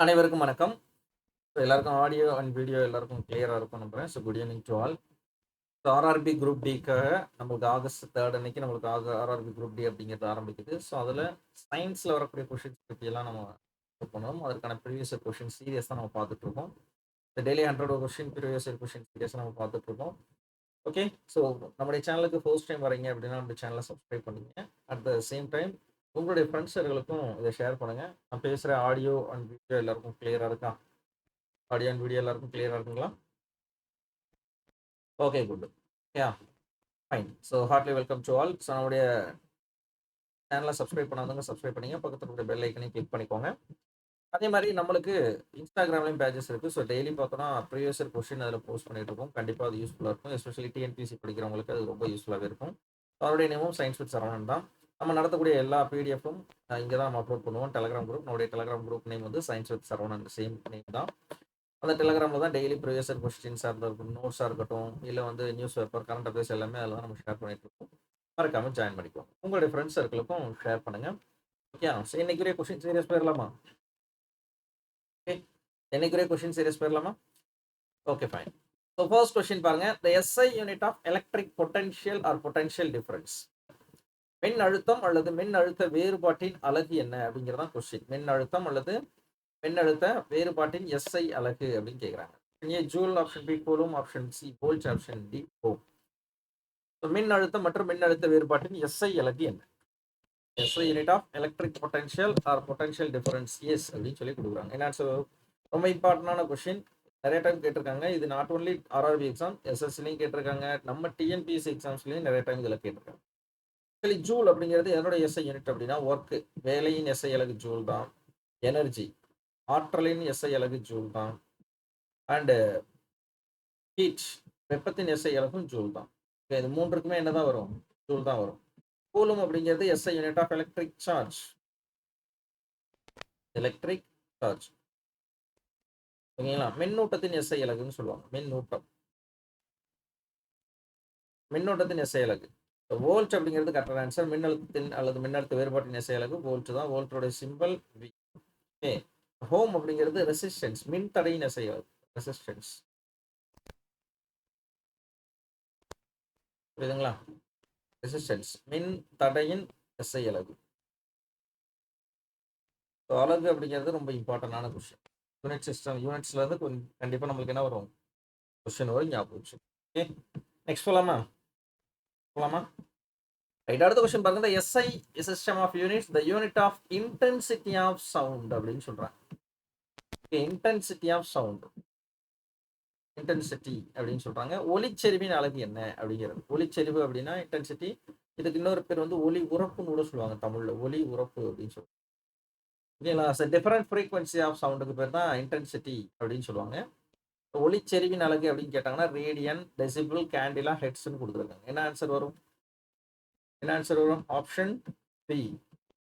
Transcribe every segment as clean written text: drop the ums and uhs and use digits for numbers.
அனைவருக்கும் வணக்கம். எல்லாருக்கும் ஆடியோ அண்ட் வீடியோ எல்லாருக்கும் கிளியரா இருக்கும் நம்புறேன். Good evening to all. RRB group டிக்காக நம்மளுக்கு ஆகஸ்ட் 3 அன்னைக்கு நம்மளுக்கு ஆர்ஆர்பி குரூப் டி அப்படிங்கிறது ஆரம்பிக்குது. அதில் சயின்ஸில் வரக்கூடிய கொஷின்ஸ் பற்றியெல்லாம் நம்ம பண்ணுவோம். அதற்கான ப்ரீவியஸ் கொஷின் சீரியஸ் தான் நம்ம பார்த்துட்டு இருக்கோம். இந்த daily 100 question previous question series நம்ம பார்த்துட்டு இருக்கோம். ஓகே, ஸோ நம்முடைய சேனலுக்கு ஃபர்ஸ்ட் டைம் வரீங்க அப்படின்னா நம்ம சேனலை சப்ஸ்கிரைப் பண்ணுங்க. அட் த சேம் டைம் உங்களுடைய ஃப்ரெண்ட்ஸர்களுக்கும் இதை ஷேர் பண்ணுங்க. நான் பேசுகிற ஆடியோ அண்ட் வீடியோ எல்லாருக்கும் கிளியராக இருக்கா? ஆடியோ அண்ட் வீடியோ எல்லாருக்கும் கிளியரா இருக்குங்களா? Okay, good. Yeah, fine. So heartily welcome to all. So நம்முடைய சேனலை சப்ஸ்கிரைப் பண்ணாதவங்க சப்ஸ்கிரைப் பண்ணிங்க, பக்கத்தில் இருக்கிற பெல் ஐக்கனையும் கிளிக் பண்ணிக்கோங்க. அதே மாதிரி நம்மளுக்கு இன்ஸ்டாகிராம்லையும் பேஜஸ் இருக்குது. ஸோ டெய்லி பார்த்தோன்னா ப்ரீவியஸ் கொஸ்டின் அதில் போஸ்ட் பண்ணிட்டு இருக்கோம். கண்டிப்பாக அது யூஸ்ஃபுல்லாக இருக்கும். எஸ்பெஷலி டிஎன்பிசி படிக்கிறவங்களுக்கு அது ரொம்ப யூஸ்ஃபுல்லாகவே இருக்கும். அதோடைய நேமும் சயின்ஸ் வித் சரவணன் தான். நம்ம நடத்தக்கூடிய எல்லா பிடிஎஃப்பும் இங்கே தான் நம்ம அப்லோட் பண்ணுவோம். டெலகிராம் குரூப், நம்மளுடைய டெலகிராம் குரூப் நேம் வந்து science with Saravanan, same name தான். அந்த டெலகிராமில் தான் டெய்லி ப்ரீவியஸ் கொஸ்டின்ஸாக இருக்கட்டும், நோட்ஸாக இருக்கட்டும், இல்லை வந்து நியூஸ் பேப்பர், கரண்ட் அஃபேர்ஸ் எல்லாமே அதில் தான் நம்ம ஷேர் பண்ணிட்டு இருக்கோம். மறக்காமல் ஜாயின் பண்ணிக்கோங்க. உங்களுடைய ஃப்ரெண்ட்ஸ் சர்க்கிளுக்கும் ஷேர் பண்ணுங்கள். ஓகே, ஸோ இன்னைக்குரிய கொஸ்டின் சீரியஸ் போயிடலாமா? ஓகே, இன்னைக்குரிய கொஸ்டின் சீரியஸ் போயிடலாமா? Okay, fine. So first question பாருங்க. The SI unit of electric potential or potential difference. மின் அழுத்தம் அல்லது மின் அழுத்த வேறுபாட்டின் அலகு என்ன அப்படிங்கிறதான் கொஸ்டின். மின் அழுத்தம் அல்லது மின்னழுத்த வேறுபாட்டின் எஸ்ஐ அலகு அப்படின்னு கேட்குறாங்க. A joule, option B coulomb, option C volt, option D ohm. மின் அழுத்தம் மற்றும் மின்னழுத்த வேறுபாட்டின் எஸ்ஐ அலகு என்ன? SI unit of electric potential or potential difference is அப்படின்னு சொல்லி கொடுக்குறாங்க. ஏன்னா ரொம்ப இம்பார்ட்டன்டான கொஸ்டின், நிறைய டைம் கேட்டிருக்காங்க. இது நாட் ஓன்லி ஆர்ஆர்பி எக்ஸாம், எஸ்எஸ்சிலையும் கேட்டிருக்காங்க, நம்ம டிஎன்பிஎஸ்சி எக்ஸாம்ஸ்லையும் நிறைய டைம் இதில் கேட்டிருக்காங்க. ஜூல் அப்படிங்கிறது என்னோட எஸ்ஐ யூனிட் அப்படின்னா ஒர்க், வேலையின் எஸ்ஐ அலகு ஜூல் தான். எனர்ஜி, ஆற்றலின் எஸ்ஐ அலகு ஜூல் தான். அண்டு ஹீட், வெப்பத்தின் எஸ்ஐ அலகும் ஜூல் தான். இது மூன்றுக்குமே என்னதான் வரும்? ஜூல் தான் வரும். கூலும் அப்படிங்கிறது SI unit of electric charge. Electric charge, ஓகேங்களா? மின்னூட்டத்தின் எஸ்ஐ அலகுன்னு சொல்லுவாங்க. மின்னூட்டம், மின்னோட்டத்தின் எஸ்ஐ அலகு. வோல்ட் அப்படிங்கிறது கரெக்டான ஆன்சர். மின்னழுத்தத்தின் அல்லது மின்னழுத்த வேறுபாட்டின் எஸ்ஐ அலகு வோல்ட் தான். வோல்ட்டோட சிம்பிள் வி. ஓகே, ஹோம் அப்படிங்கிறது ரெசிஸ்டன்ஸ், மின் தடையின் எஸ்ஐ அலகு. ரெசிஸ்டன்ஸ், புரியுதுங்களா? ரெசிஸ்டன்ஸ், மின் தடையின் எஸ்ஐ அலகு. அலகு அப்படிங்கிறது ரொம்ப இம்பார்ட்டன்டான கொஸ்டின். யூனிட் சிஸ்டம், யூனிட்ஸ்ல இருந்து கண்டிப்பா நம்மளுக்கு என்ன வரும்? கொஸ்டின் வரும், ஞாபகம் வச்சு. ஓகே, நெக்ஸ்ட் போலாமா? ரைட், அடுத்த கொஸ்டின் பாருங்க. the SI system of units, the unit of intensity of sound அப்படின்னு சொல்றாங்க. இன்டென்சிட்டி ஆஃப் சவுண்ட், இன்டென்சிட்டி அப்படின்னு சொல்றாங்க. ஒலிச்செறிவின் அலகு என்ன அப்படிங்கிறது. ஒலிச்செறிவு அப்படின்னா இன்டென்சிட்டி. இதுக்கு இன்னொரு பேர் வந்து ஒலி உறப்புன்னு கூட சொல்லுவாங்க தமிழ்ல. ஒலி உறப்பு அப்படின்னு சொல்லுவாங்க. ஓகேங்களா? டிஃபரெண்ட் ஃப்ரீக்வன்சி ஆஃப் சவுண்டுக்கு பேர் தான் இன்டென்சிட்டி அப்படின்னு சொல்லுவாங்க. ஒலிச்செறிவின் அலகு அப்படின்னு கேட்டாங்கன்னா ரேடியன், டெசிபிள், கேண்டிலா, ஹெட்ஸ்ன்னு கொடுத்துருக்காங்க. என்ன ஆன்சர் வரும்? ஆப்ஷன் பி,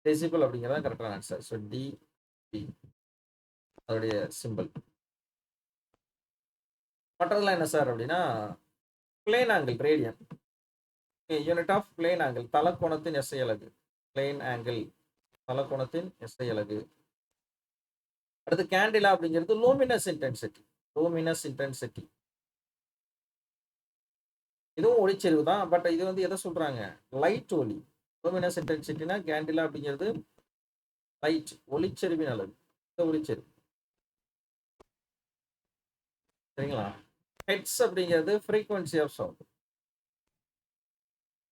டெசிபிள் அப்படிங்கிறதா கரெக்டான ஆன்சர். ஸோ டி பி அதோடைய சிம்பிள். மற்றதெல்லாம் என்ன சார் அப்படின்னா plane angle, radian. Unit of plane angle, தலக்கோணத்தின் எஸ்ஐ அலகு. பிளேன் ஆங்கிள், தலக்கோணத்தின் எஸ்ஐ அலகு. அடுத்து கேண்டிலா அப்படிங்கிறது லூமினஸ் இன்டென்சிட்டி. லூமினஸ் இன்டென்சிட்டி இதுவும் ஒளிச்செறிவு தான். பட் இது வந்து எதை சொல்றாங்க? லைட் ஒளி. லூமினஸ் இன்டென்சிட்டினா கேண்டிலா அப்படிங்கிறது லைட், ஒளிச்செறிவின் அளவு. ஒளிச்செறிவு, சரிங்களா? ஹெட்ஸ் அப்படிங்கிறது frequency of sound.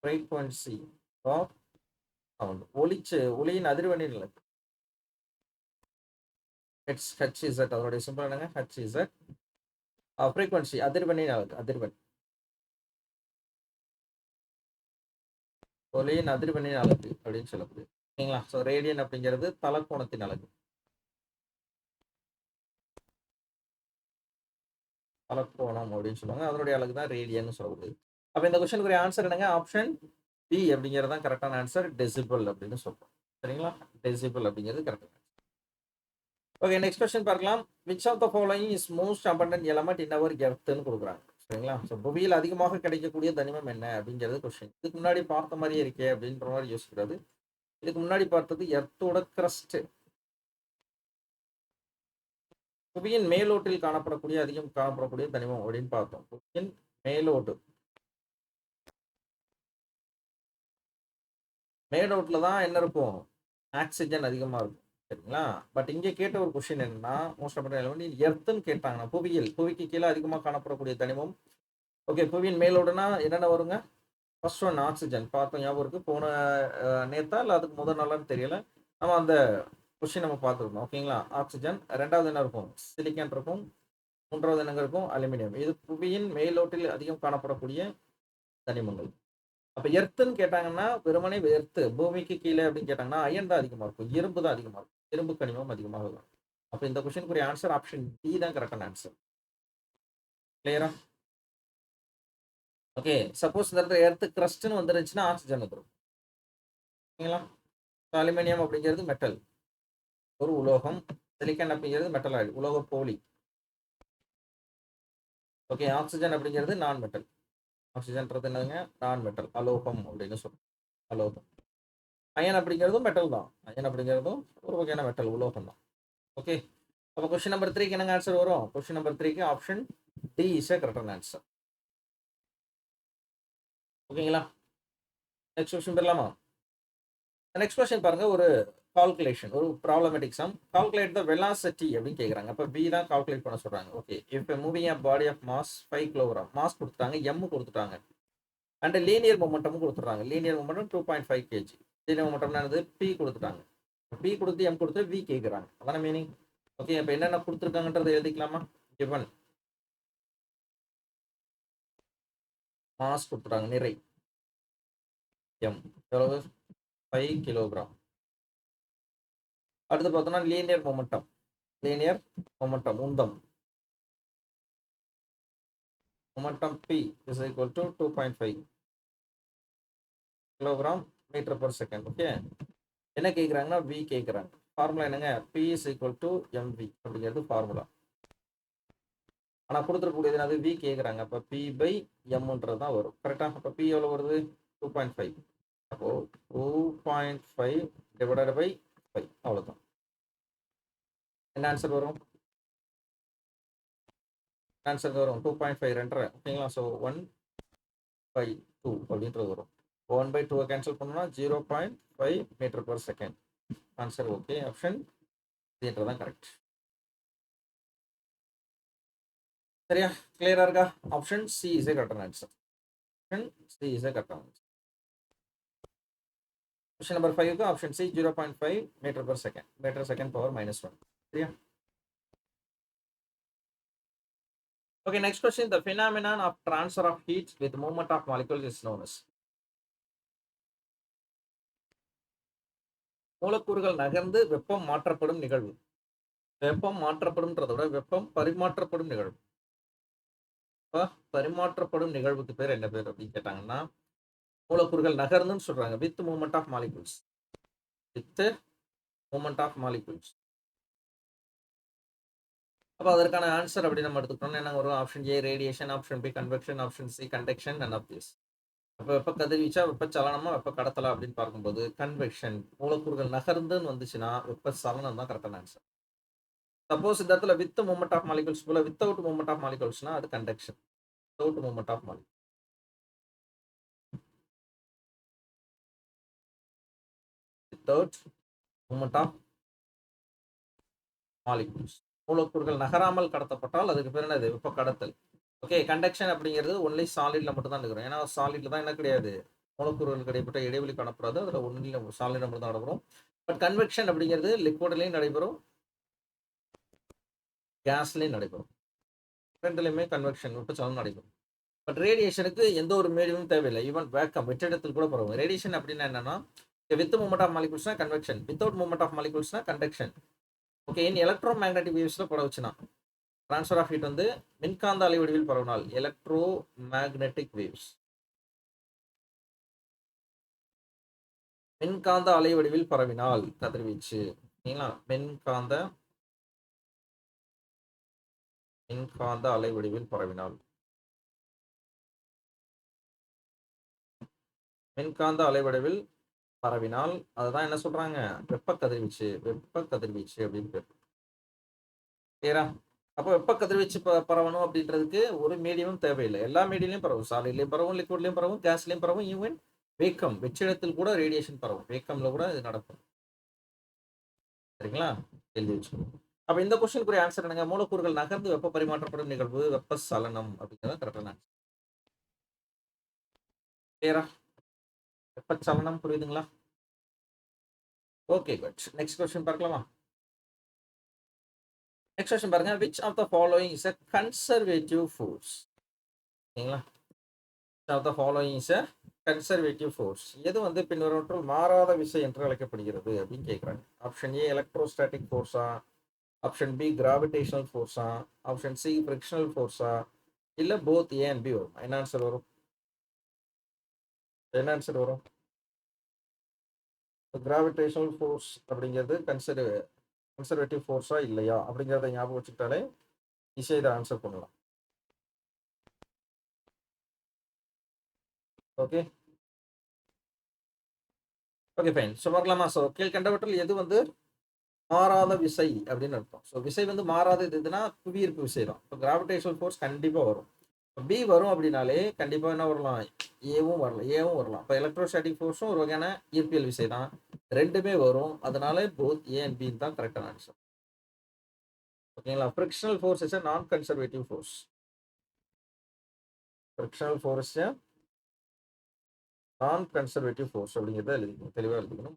Frequency of sound, ஒளியின் அதிர்வெண்ணின் அளவு. ஹெட்ஸ், ஹெச் இசட், அதோடைய சிம்பிள் என்னங்க? H Z. ஃப்ரீக்வன்சி, அதிர்வெண்ணின் அளவு. அதிர்வெண், ஒளியின் அதிர்வெண்ணின் அளவு அப்படின்னு சொல்லப்படுது. ஓகேங்களா? ஸோ ரேடியன் அப்படிங்கிறது தலக்கோணத்தின் அளவு. தலக்கோணம் அப்படின்னு சொல்லுவாங்க. அதனுடைய அழகு தான் ரேடியன் சொல்லப்படுது. அப்ப இந்த கொஸ்டினுக்கு ஆன்சர் என்னங்க? ஆப்ஷன் பி அப்படிங்கிறது தான் கரெக்டான ஆன்சர். டெசிபிள் அப்படின்னு சொல்றோம். சரிங்களா? டெசிபிள் அப்படிங்கிறது கரெக்ட். ஓகே, நெக்ஸ்ட் கொஸ்டின் பார்க்கலாம். Which of the following is most abundant element in our எர்த்னு கொடுக்குறாங்க. சரிங்களா? ஸோ புவியில் அதிகமாக கிடைக்கக்கூடிய தனிமம் என்ன அப்படிங்கிறது கொஸ்டின். இதுக்கு முன்னாடி பார்த்த மாதிரியே இருக்கே அப்படின்ற மாதிரி யோசிக்கிறது. இதுக்கு முன்னாடி பார்த்தது எர்த்தோட கிரஸ்ட். புவியின் மேலோட்டில் காணப்படக்கூடிய அதிகம் காணப்படக்கூடிய தனிமம் அப்படின்னு பார்த்தோம். புவியின் மேலோட்டு மேலோட்டில் தான் என்ன இருக்கும்? ஆக்சிஜன் அதிகமாக இருக்கும். சரிங்களா? பட் இங்கே கேட்ட ஒரு கொஸ்டின் என்னன்னா, மோஸ்ட் ஆஃப் எர்த்துன்னு கேட்டாங்கன்னா, புவிக்கு கீழே அதிகமாக காணப்படக்கூடிய தனிமம். ஓகே, புவியின் மேலோடுனா என்னென்ன வருங்க? ஃபர்ஸ்ட் ஒன் ஆக்சிஜன் பார்த்தோம், ஞாபகம் இருக்கு. போன நேத்தா இல்லை அதுக்கு முதல் நாளான்னு தெரியல. நம்ம அந்த கொஸ்டின் நம்ம பார்த்துருக்கோம். ஓகேங்களா? ஆக்சிஜன். ரெண்டாவது என்ன இருக்கும்? சிலிக்கான் இருக்கும். மூன்றாவது என்னங்க இருக்கும்? அலுமினியம். இது புவியின் மேலோட்டில் அதிகம் காணப்படக்கூடிய தனிமங்கள். அப்ப எர்த்துன்னு கேட்டாங்கன்னா, வெறுமனே எர்த்து பூமிக்கு கீழே அப்படின்னு கேட்டாங்கன்னா, அயன் தான் அதிகமா இருக்கும். இரும்பு தான் அதிகமா இருக்கும். இரும்பு கனிமம் அதிகமாக இருக்கும். அப்ப இந்த கொஸ்டினுக்குரிய ஆன்சர் ஆப்ஷன் டி தான் கரெக்டான ஆன்சர். கிளியரா? ஓகே. சப்போஸ் இந்த இடத்துல எர்த் கிரஸ்ட்னு வந்துருந்துச்சுன்னா ஆக்சிஜன் வந்துரும். ஓகேங்களா? அலுமினியம் அப்படிங்கிறது மெட்டல். ஒரு உலோகம். சிலிக்கான் அப்படிங்கிறது மெட்டல் ஆயிடு. உலோக போலி. ஓகே. ஆக்சிஜன் அப்படிங்கிறது நான் மெட்டல். ஆக்சிஜன்றது என்னதுங்க? நான் மெட்டல். அலோகம் அப்படின்னு சொல்றோம். அலோகம். அயன் அப்படிங்கிறதும் மெட்டல் தான். அயன் அப்படிங்கிறதும் ஒரு வகையான மெட்டல், உலோகம் தான். ஓகே. அப்போ கொஸ்டின் நம்பர் 3க்கு என்னங்க ஆன்சர் வரும்? கொஸ்டின் நம்பர் 3க்கு ஆப்ஷன் டி இஸ் a கரெக்டான ஆன்சர். ஓகேங்களா? நெக்ஸ்ட் கொஸ்டின் போயிடலாமா? நெக்ஸ்ட் கொஸ்டின் பாருங்க. ஒரு கால்குலேஷன், ஒரு problematic sum. Calculate the velocity அப்படின்னு கேட்குறாங்க. அப்போ பி தான் கால்குலேட் பண்ண சொல்றாங்க. Okay. If moving a body of mass 5 kilogram, mass கொடுத்துட்டாங்க, எம் கொடுத்துட்டாங்க, அண்ட் லீனியர் மொமெண்டம் கொடுத்துறாங்க. Linear momentum 2.5 kg. Linear momentum என்னது? பி கொடுத்துட்டாங்க. பி கொடுத்து எம் கொடுத்து வி கேட்குறாங்க. அதான மீனிங்? ஓகே. அப்போ என்னென்ன கொடுத்துருக்காங்கன்றதை எழுதிக்கலாமா? கிவன் மாஸ் கொடுத்துட்டாங்க, நிறை எம் எவ்வளவு? 5 கிலோகிராம். அடுத்து பார்த்தோம்னா லீனியர் மொமெண்டம். லீனியர் மொமெண்டம் உந்தம். Momentum P is equal to 2.5 kilogram metre per second. Okay. என்ன கேட்குறாங்கன்னா V கேட்குறாங்க. ஃபார்முலா என்னங்க? P is equal to mv அப்படிங்கிறது ஃபார்முலா. ஆனால் கொடுத்துருக்கூடியது என்னது? V கேட்குறாங்க. அப்போ P பை எம்ன்றது தான் வரும். கரெக்டாக? அப்போ P எவ்வளோ வருது? 2.5. அப்போ 2.5 டிவைடட் பை 5. அவ்வளோதான். என்ன ஆன்சர் வரும்? ஆன்சர் வரும் 2.5 ரெண்டரை. ஓகேங்களா? ஸோ 1/2 அப்படின்றது வரும். 1/2 கேன்சல் பண்ணோம்னா 0.5 metre per second. Answer okay. Option தான் கரெக்ட். சரியா? கிளியரா இருக்கா? ஆப்ஷன் சி இஸ் a கரெக்டான answer. Option C is a கரெக்டான ஆன்சர். கொஸ்டின் நம்பர் 5க்கு option C 0.5 metre per second. Metre second power -1. சரியா? Okay, next question. The phenomenon of transfer of heat with movement of molecules is known as. மூலக்கூறுகள் நகர்ந்து வெப்பம் மாற்றப்படும் நிகழ்வு. வெப்பம் மாற்றப்படும்ன்றத விட வெப்பம் பரிமாற்றப்படும் நிகழ்வு. பரிமாற்றப்படும் நிகழ்வுக்கு பேர் என்ன பேர் அப்படின்னு கேட்டாங்கன்னா, மூலக்கூறுகள் நகர்ந்துன்னு சொல்றாங்க. With movement of molecules. With movement of molecules. அப்போ அதற்கான ஆன்சர் அப்படி நம்ம எடுத்துக்கிட்டோம்னா என்ன வரும்? Option A radiation, option B convection, option C conduction, none of this. அப்போ வெப்ப கதிர்வீச்சா வெப்ப சலனமா வெப்ப கடத்தலா அப்படின்னு பார்க்கும்போது கன்வெக்ஷன். மூலக்கூறுகள் நகர்ந்துன்னு வந்துச்சுன்னா வெப்ப சலனம் தான் கரெக்டான ஆன்சர். சப்போஸ் இந்த இடத்துல வித் மூவ்மெண்ட் ஆஃப் மாலிகூல்ஸ் போல வித்தவுட் மூவ்மெண்ட் ஆஃப் மாலிகூல்ஸ்னா அது conduction. Without movement of molecule. Without movement of molecules. மூலக்கூறுகள் நகராமல் கடத்தப்பட்டால் அதுக்கு பேர் என்னது? வெப்ப கடத்தல். ஓகே. கண்டக்ஷன் அப்படிங்கிறது ஒன்லி சாலிட்ல மட்டும் தான் இருக்கிறோம். ஏன்னா சாலிட்ல தான் என்ன கிடையாது? மூலக்கூறுகளுக்கு இடைப்பட்ட இடைவெளி காணப்படாது. அதில் ஒன்லி சாலிட் மட்டும் தான் நடைபெறும். பட் கன்வெக்ஷன் அப்படிங்கிறது லிக்விட்லையும் நடைபெறும், கேஸ்லையும் நடைபெறும். ரெண்டுலையுமே கன்வெக்ஷன் வெப்பச்சலனம் நடைபெறும். பட் ரேடியேஷனுக்கு எந்த ஒரு மீடியமும் தேவையில்லை. ஈவன் வேக்கம் வெற்றிடத்தில் கூட பரவும். ரேடியேஷன் அப்படின்னா என்னன்னா, வித் மூவ்மெண்ட் ஆஃப் மாலிகூல்ஸ்னா கன்வெக்ஷன், வித்தவுட் மூவ்மெண்ட் ஆஃப் மாலிகூல்ஸ்னா conduction. Okay. In electro magnetic வேவ்ஸ்ல பரவுச்சுன்னா ட்ரான்ஸ்ஃபர் ஆஃப் ஹீட் வந்து மின்காந்த அலை வடிவில் பரவினால் எலக்ட்ரோ மேக்னெட்டிக் வேவ்ஸ். மின்காந்த அலை வடிவில் பரவினால் கதிர்வீச்சு. சரிங்களா? மின்காந்த அலை வடிவில் பரவினால். மின்காந்த அலை வடிவில் பரவினால் அதுதான் என்ன சொல்றாங்க? வெப்ப கதிர்வீச்சு. வெப்ப கதிர்வீச்சு அப்படின்னு பேர். கிளியரா? அப்போ வெப்ப கதிர்வீச்சு பரவணும் அப்படின்றதுக்கு ஒரு மீடியமும் தேவையில்லை. எல்லா மீடியம்லயும் பரவும். சாலிட்லயும் பரவும், லிக்விட்லயும் பரவும், கேஸ்லயும் பரவும், ஈவன் வேக்கம் வெற்றிடத்தில் கூட ரேடியேஷன் பரவும். வேக்கம்ல கூட இது நடக்கும். சரிங்களா? எழுதி வச்சுக்கணும். அப்ப இந்த கொஸ்டினுக்குரிய ஆன்சர் என்னங்க? மூலக்கூறுகள் நகர்ந்து வெப்ப பரிமாற்றப்படும் நிகழ்வு வெப்பச்சலனம் அப்படிங்கிறது கரெக்டான ஆன்சர். கிளியரா? வெப்பச்சலனம் புரியுதுங்களா? Okay good. நெக்ஸ்ட் கொஸ்டின் பார்க்கலாமா? நெக்ஸ்ட் கொஸ்டின் பாருங்க. Which of the following is a conservative force? சரிங்களா? Of the following is a conservative force. எது வந்து பின்வருவற்றுள் மாறாத விசை என்று அழைக்கப்படுகிறது அப்படின்னு கேட்குறாங்க. ஆப்ஷன் ஏ எலக்ட்ரோஸ்டாட்டிக் ஃபோர்ஸா, ஆப்ஷன் பி கிராவிடேஷனல் ஃபோர்ஸா, ஆப்ஷன் சி ஃப்ரிக்ஷனல் ஃபோர்ஸா, இல்ல போத் ஏ அண்ட் பி வரும். என்ன ஆன்சர் வரும்? என்ன ஆன்சர் வரும்? கிராவிடேஷனல் ஃபோர்ஸ் அப்படிங்கிறது கன்சர்வேட்டிவ் ஃபோர்ஸா இல்லையா அப்படிங்கிறத ஞாபகம் வச்சுக்கிட்டாலே ஈஸியாக இதை ஆன்சர் பண்ணலாம். Okay okay fine. ஸோ பார்க்கலாமா? ஸோ கீழ்கண்டவற்றில் எது வந்து மாறாத விசை அப்படின்னு அர்த்தம். ஸோ விசை வந்து மாறாத எதுனா புவியீர்ப்பு விசை தான். இப்போ கிராவிடேஷனல் ஃபோர்ஸ் கண்டிப்பாக வரும். பி வரும் அப்படின்னாலே கண்டிப்பாக என்ன வரலாம்? ஏவும் வரலாம், ஏவும் வரலாம். இப்போ எலக்ட்ரோஸ்டாட்டிக் ஃபோர்ஸும் ஒரு வகையான இயற்பியல் விசை தான். ரெண்டுமே வரும். அதனால போத் ஏ அண்ட் பி தான் கரெக்டான ஆன்சர். ஓகேங்களா? ஃப்ரிக்ஷனல் ஃபோர்ஸ் இஸ் நான் கன்சர்வேட்டிவ் ஃபோர்ஸ். ஃப்ரிக்ஷனல் ஃபோர்ஸ் நான் கன்சர்வேட்டிவ் ஃபோர்ஸ் அப்படிங்கிறத எழுதிக்கணும், தெளிவாக எழுதிக்கணும்.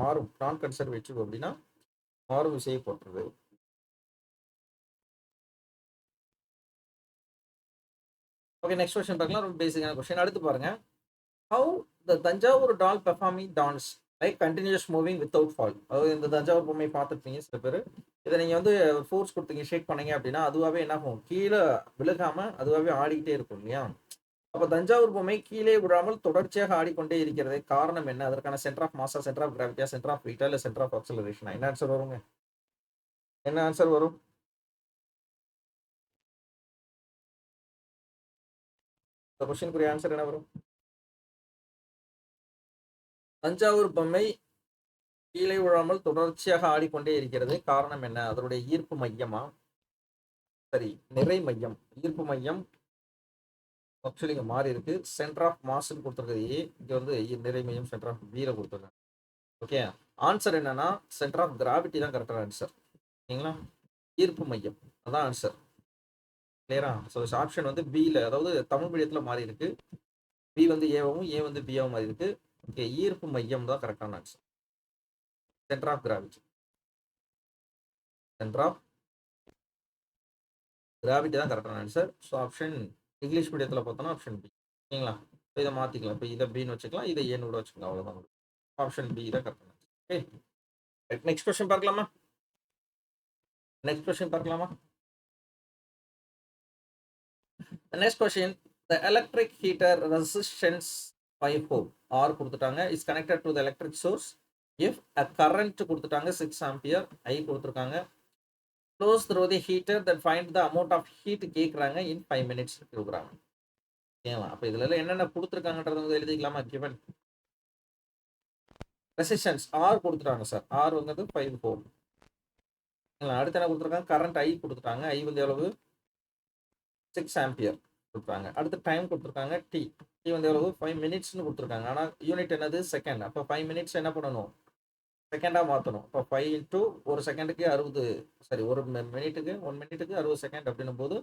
மாறும். நான் கன்சர்வேட்டிவ் அப்படின்னா மாறும் விசையை போட்டுருது. ஓகே நெக்ஸ்ட் கொஸ்டின் பார்க்கலாம். ரொம்ப பேசிக்கான கொஸ்டின். அடுத்து பாருங்க. How the Thanjavur doll performing dance like continuous moving without fall. அதாவது இந்த தஞ்சாவூர் பொம்மை பார்த்துருப்பீங்க சில பேர். இதை நீங்கள் வந்து ஃபோர்ஸ் கொடுத்தீங்க, ஷேக் பண்ணீங்க அப்படின்னா அதுவாகவே என்ன ஆகும்? கீழே விழுகாமல் அதுவாகவே ஆடிக்கிட்டே இருக்கும் இல்லையா? அப்போ தஞ்சாவூர் பொம்மை கீழே விடாமல் தொடர்ச்சியாக ஆடிக்கொண்டே இருக்கிறது. காரணம் என்ன? அதற்கான சென்டர் ஆஃப் மாஸா, சென்டர் ஆஃப் கிராவிட்டியா, சென்டர் ஆஃப் வெயிட்டா, இல்லை சென்டர் ஆஃப் அக்சலரேஷனா? என்ன ஆன்சர் வருங்க? என்ன ஆன்சர் வரும்? இந்த கொஸ்டினுக்குரிய ஆன்சர் என்ன வரும்? தஞ்சாவூர் பொம்மை கீழே விழாமல் தொடர்ச்சியாக ஆடிக்கொண்டே இருக்கிறது. காரணம் என்ன? அதனுடைய ஈர்ப்பு மையமா? சரி, நிறை மையம். ஈர்ப்பு மையம் ஆக்சுவலி இங்க மாறி இருக்கு. சென்டர் ஆஃப் மாஸ்ன்னு கொடுத்துருக்குது ஏ, இங்க வந்து நிறை மையம் சென்டர் ஆஃப் பீல கொடுத்துருக்காங்க. ஓகே, ஆன்சர் என்னன்னா சென்டர் ஆஃப் கிராவிட்டி தான் கரெக்டான ஆன்சர். ஓகேங்களா? ஈர்ப்பு மையம் அதான் ஆன்சர். கிளியரா? ஸோ ஆப்ஷன் வந்து பியில், அதாவது தமிழ் மீடியத்தில் மாறி இருக்கு. பி வந்து ஏவும், ஏ வந்து பியாவும் மாறி இருக்கு. ஓகே, ஈர்ப்பு மையம் தான் கரெக்டான answer. Centre of gravity. Centre of gravity தான் கரெக்டான ஆன்சர். ஸோ ஆப்ஷன் இங்கிலீஷ் மீடியத்தில் பார்த்தோம்னா ஆப்ஷன் பி. ஓகேங்களா? இப்போ இதை மாற்றிக்கலாம். இப்போ இதை பின்னு வச்சுக்கலாம், இதை ஏன்னு கூட வச்சுக்கலாம். அவ்வளோதான். ஆப்ஷன் பி தான் கரெக்டான ஆன்சர். ஓகே, நெக்ஸ்ட் கொஸ்டின் பார்க்கலாமா? நெக்ஸ்ட் கொஸ்டின் பார்க்கலாமா? Next question. The electric heater resistance 5 ohm R கொடுத்துட்டாங்க. Is connected to the electric source if a current கொடுத்துட்டாங்க 6 ஆம்பியர், ஐ கொடுத்துருக்காங்க. Flows through the heater that find the amount of heat கேட்குறாங்க in 5 minutes கொடுக்குறாங்க. ஓகேவா? அப்போ இதுல என்னென்ன கொடுத்துருக்காங்கன்றத வந்து எழுதிக்கலாமா? கிவன் ரெசிஸ்டன்ஸ் ஆர் கொடுத்துட்டாங்க சார். ஆர் வந்து 5 ohm. அடுத்து என்ன கொடுத்துருக்காங்க? கரண்ட் ஐ கொடுத்துட்டாங்க. ஐ வந்து எவ்வளவு? 6 ஆம்பியர் கொடுத்துருக்காங்க. அடுத்து டைம் கொடுத்துருக்காங்க டி. டி வந்து எவ்வளவு? 5 minutesனு கொடுத்துருக்காங்க. ஆனால் யூனிட் என்னது? செகண்ட். அப்போ 5 minutes என்ன பண்ணணும்? செகண்டாக மாற்றணும். இப்போ 5 இன்ட்டு ஒரு செகண்டுக்கு 60, சரி ஒரு மினிட்டுக்கு 1 மினிட்டுக்கு 60 செகண்ட் அப்படின்னும் போது